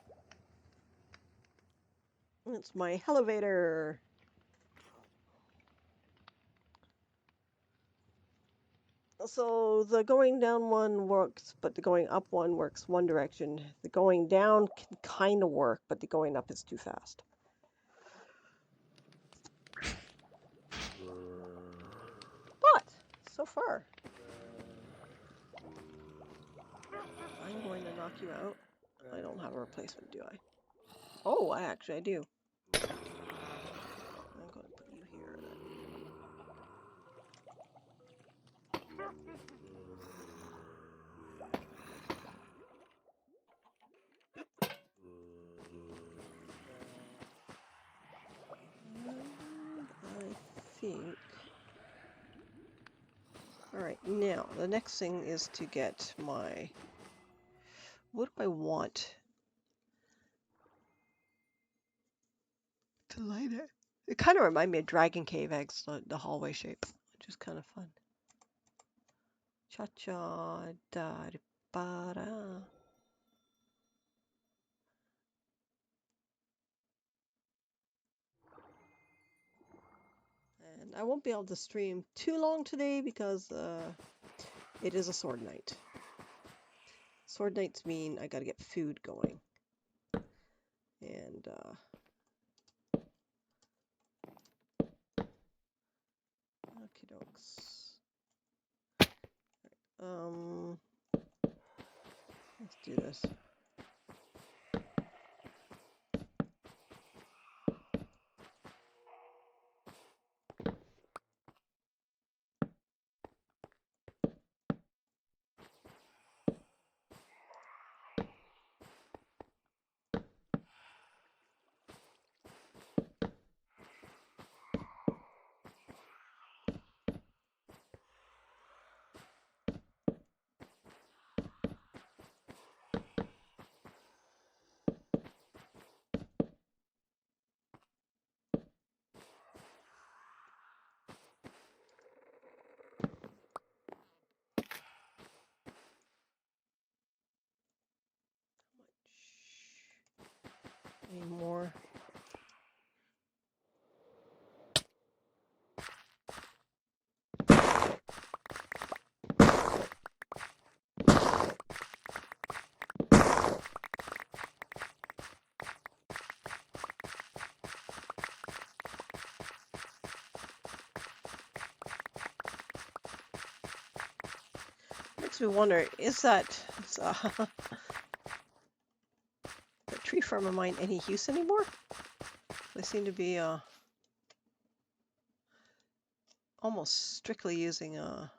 It's my elevator. So the going down one works, but the going up one works one direction. The going down can kind of work, but the going up is too fast. But so far, I'm going to knock you out. I don't have a replacement, do I? Oh, I do. I'm going to put you here then. And I think... Alright, now the next thing is to get my... What do I want to light it? It kind of reminds me of Dragon Cave eggs, the hallway shape, which is kind of fun. Cha-cha, da-da-ba-da. And I won't be able to stream too long today because it is a sword night. Sword nights mean I gotta get food going. And okie dokes. Let's do this. Any more? Makes me wonder, is that the tree farm of mine any use anymore? They seem to be almost strictly using the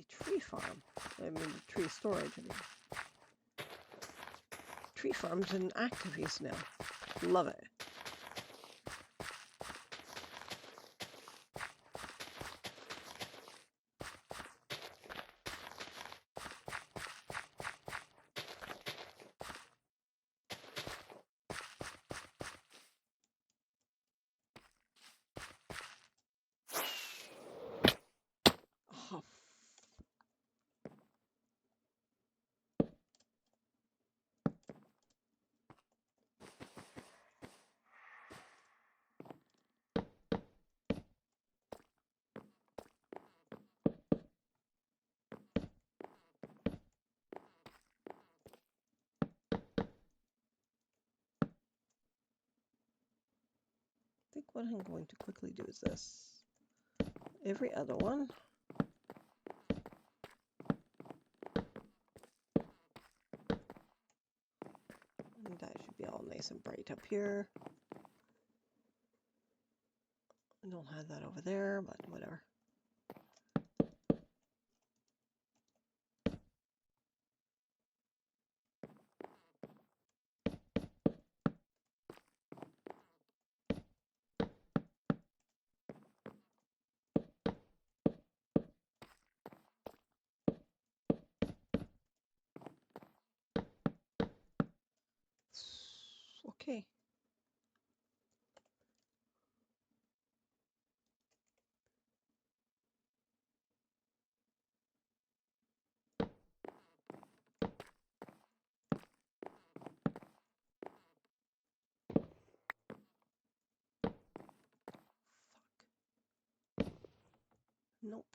tree farm. I mean, the tree storage. I mean, tree farm's in active use now. Love it. Oh, I think what I'm going to quickly do is this. Every other one. nice and bright up here. I don't have that over there, but whatever. Okay. Nope.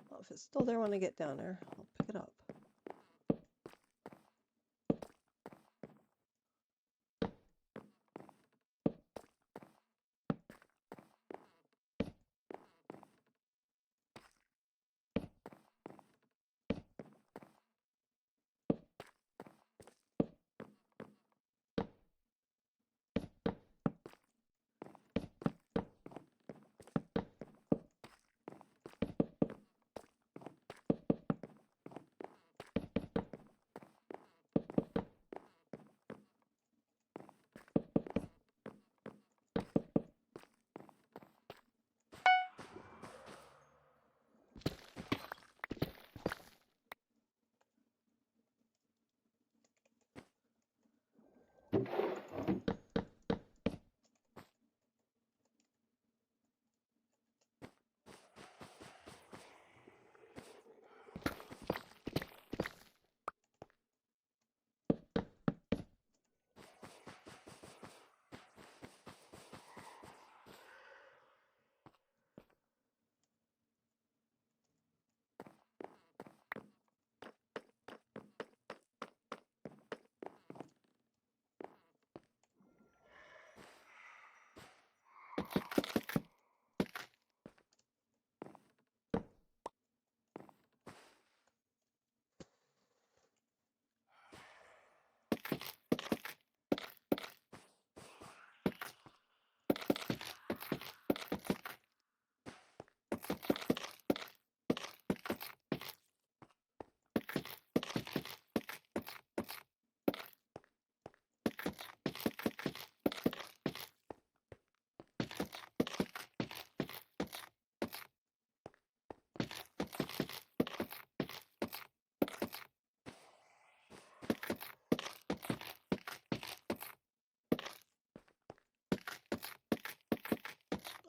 Well, if it's still there when I get down there, I'll pick it up.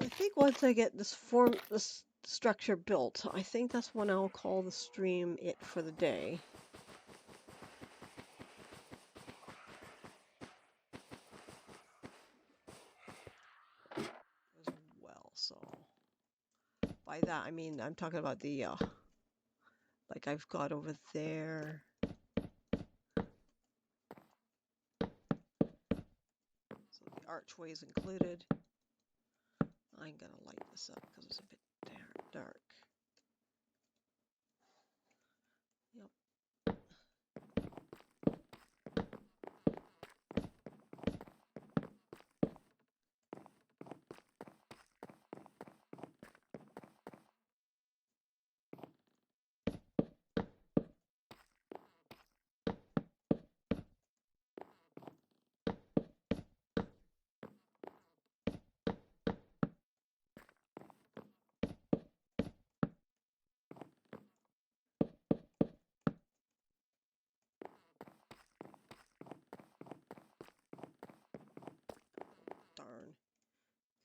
I think once I get this structure built, I think that's when I'll call the stream it for the day. As well, so by that I mean I'm talking about the like I've got over there. So the archway is included. I'm gonna light this up because it's a bit dark. Yep. Darn.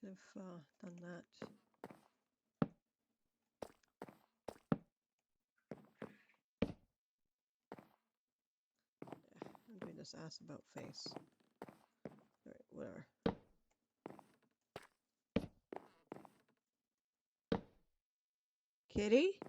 Could have done that. I'm doing this ass about face. Alright, whatever. Kitty?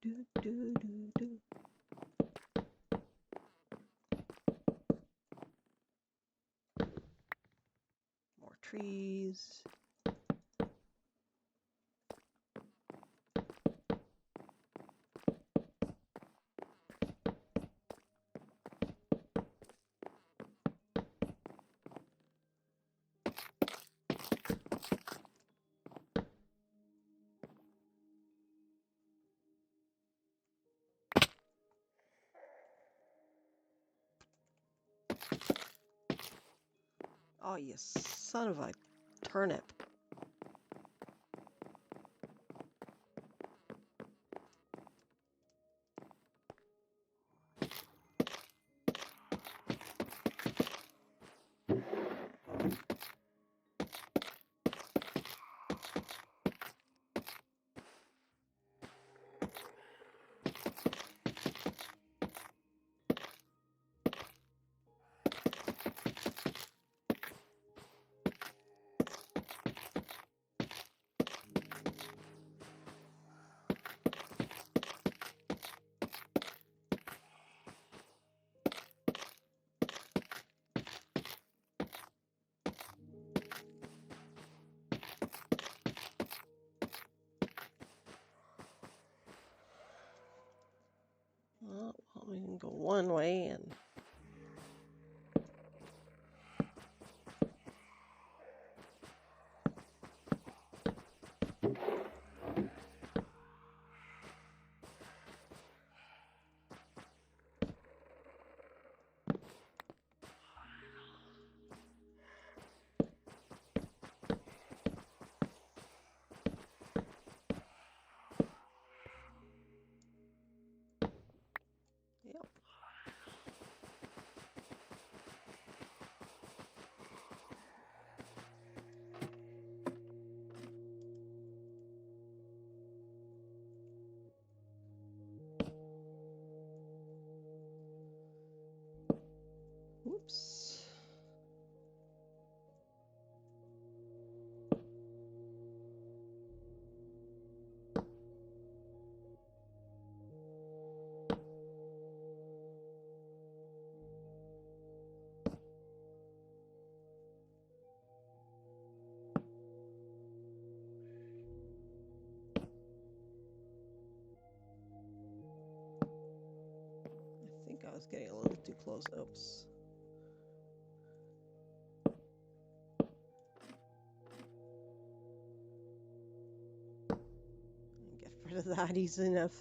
do, do, do, do. More trees. Oh, you son of a turnip. Well, we can go one way and yep. Oops. I think I was getting a little too close. Oops. Get rid of that easy enough.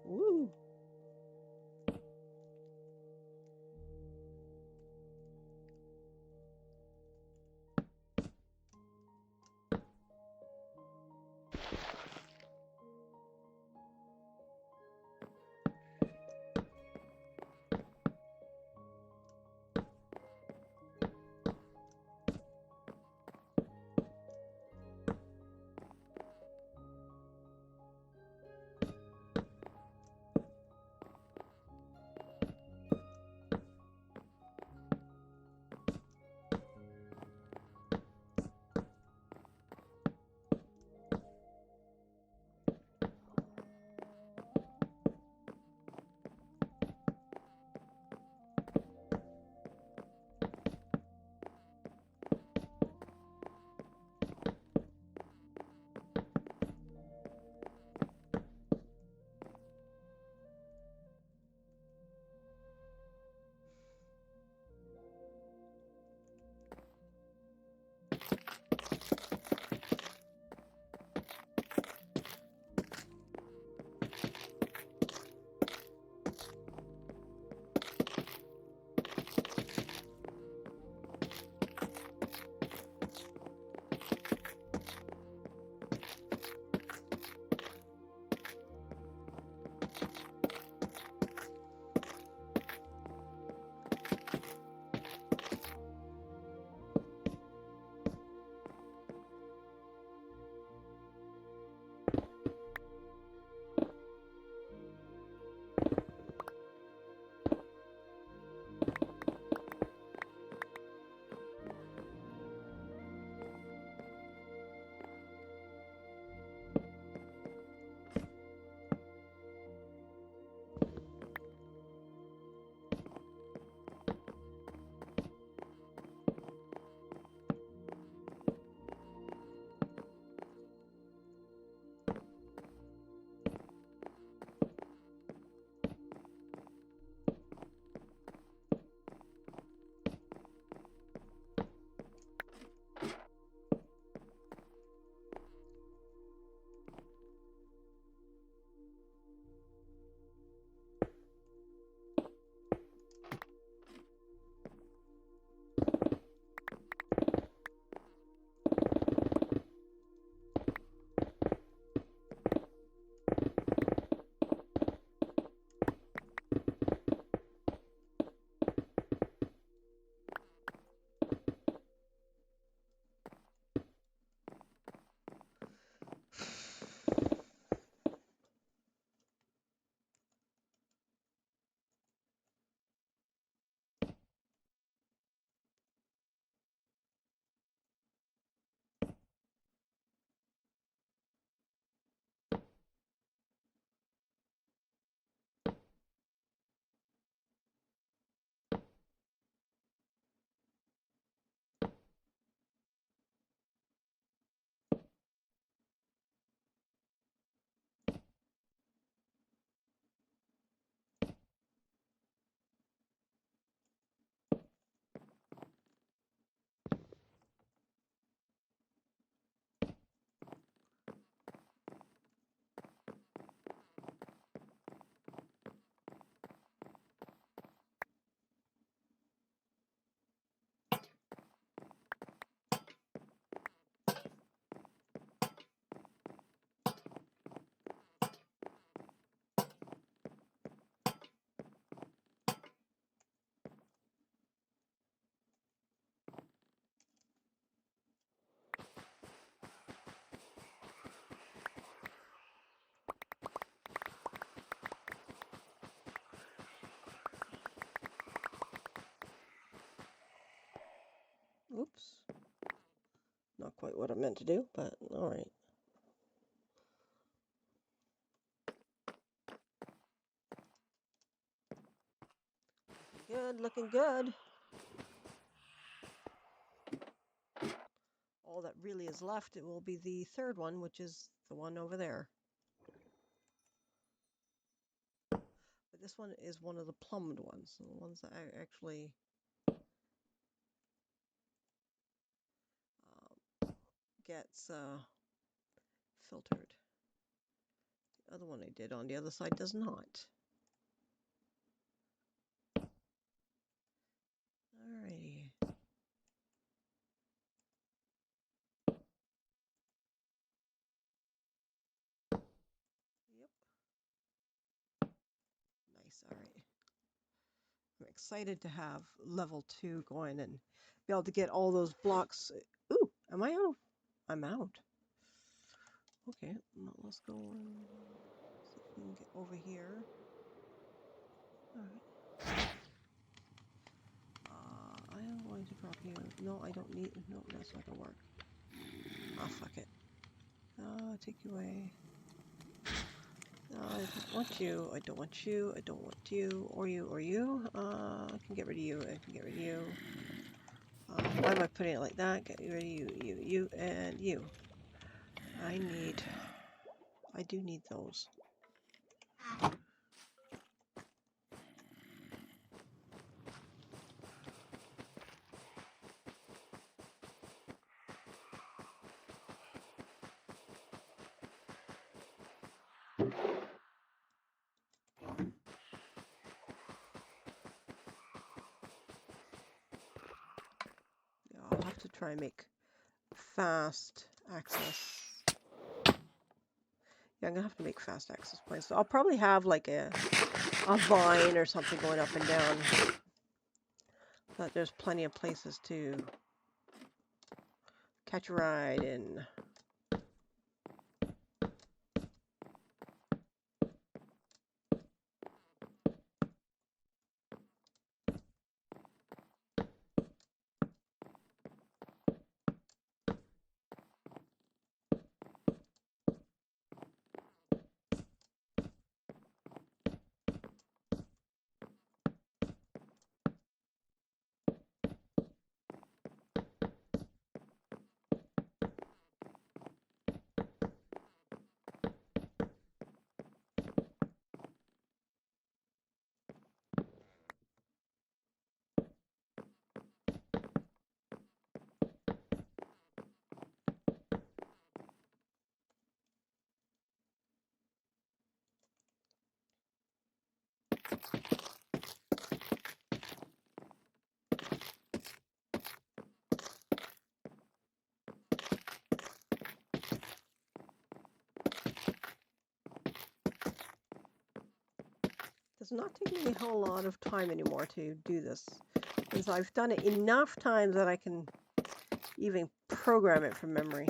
Woo! Not quite what I meant to do, but all right. Good, looking good. All that really is left, it will be the third one, which is the one over there. But this one is one of the plumbed ones, the ones that actually gets filtered. The other one I did on the other side does not. Alrighty. Yep. Nice, alright. I'm excited to have level 2 going and be able to get all those blocks. Ooh, am I out? I'm out. Okay, well, let's go and see if we can get over here. Alright. I am going to drop you. No, I don't need. No, that's not gonna work. Ah, fuck it. Take you away. I don't want you. I don't want you. I don't want you. Or you. Or you. I can get rid of you. I can get rid of you. Why am I putting it like that? Get rid of you, and you. I do need those. Yeah, I'll have to try and make fast access. Yeah, I'm gonna have to make fast access points. So I'll probably have like a vine or something going up and down. But there's plenty of places to catch a ride and does not take me a whole lot of time anymore to do this. Because I've done it enough times that I can even program it from memory.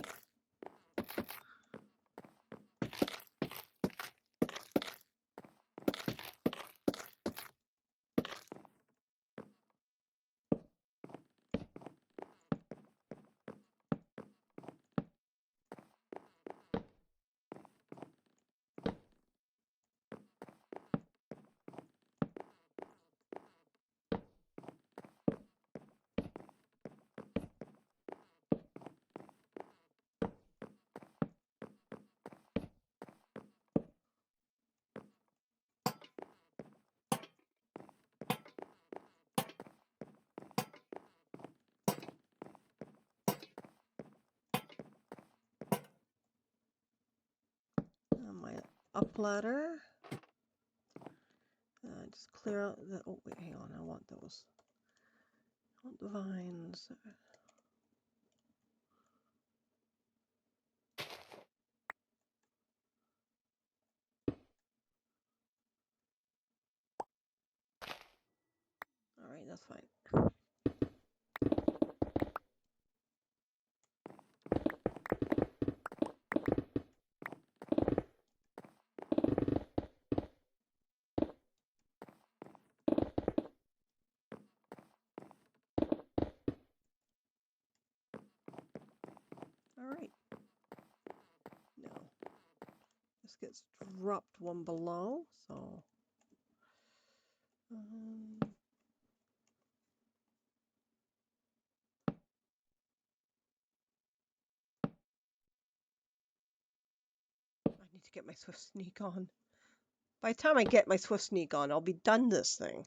My up ladder. Just clear out the. Oh wait, hang on. I want those. I want the vines. All right, that's fine. gets dropped one below, so I need to get my Swift Sneak on. By the time I get my Swift Sneak on, I'll be done this thing.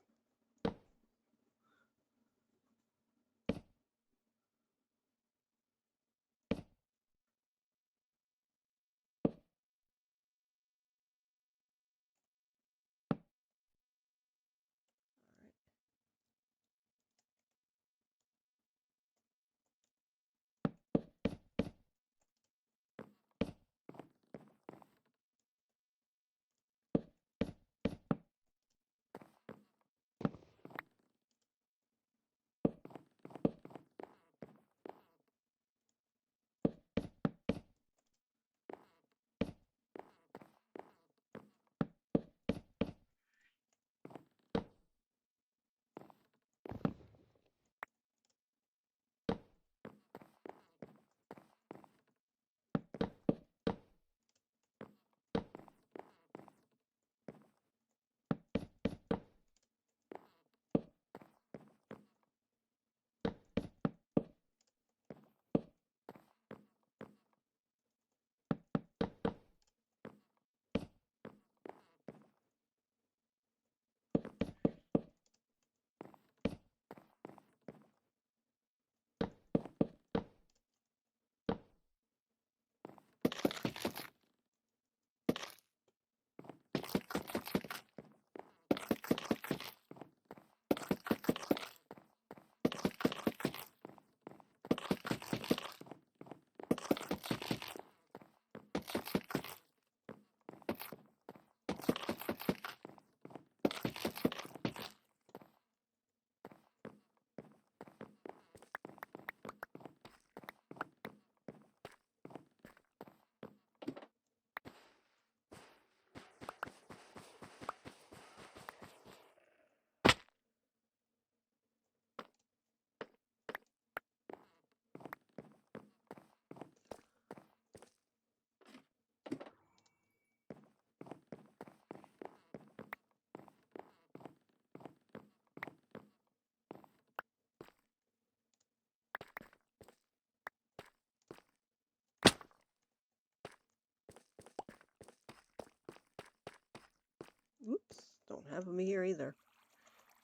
Oops, don't have them here either.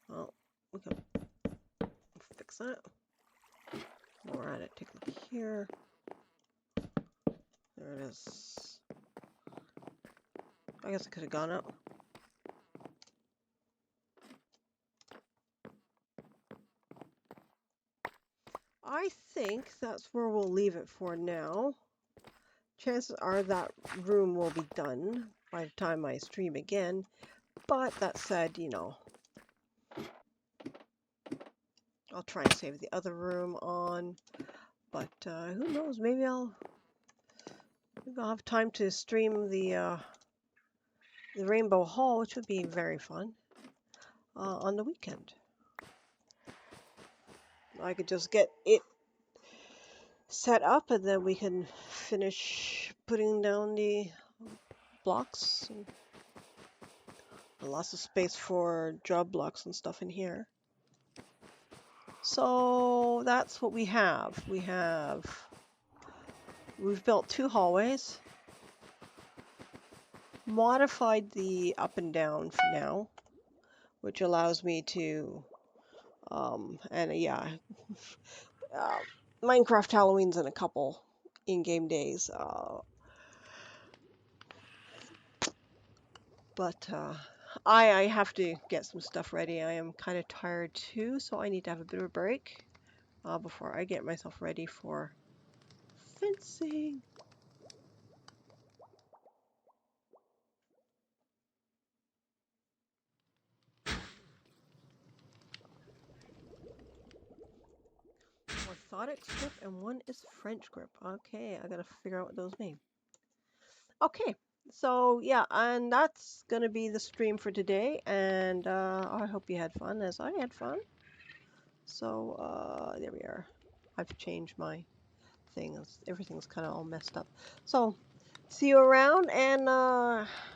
Well, we can fix that. While we're at it, take a look here. There it is. I guess it could have gone up. I think that's where we'll leave it for now. Chances are that room will be done by the time I stream again. But that said, you know, I'll try and save the other room on. But who knows? Maybe I'll have time to stream the Rainbow Hall, which would be very fun, on the weekend. I could just get it set up, and then we can finish putting down the blocks. And lots of space for job blocks and stuff in here. So that's what we have. We've built 2 hallways, modified the up and down for now, which allows me to, Minecraft Halloween's in a couple in-game days. But I have to get some stuff ready. I am kind of tired too, so I need to have a bit of a break before I get myself ready for fencing. Orthotic grip and one is French grip. Okay, I gotta figure out what those mean. Okay, so yeah, and that's gonna be the stream for today, and I hope you had fun as I had fun. So there we are. I've changed my things. Everything's kind of all messed up. So See you around, and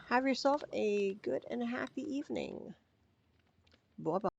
have yourself a good and happy evening. Bye bye.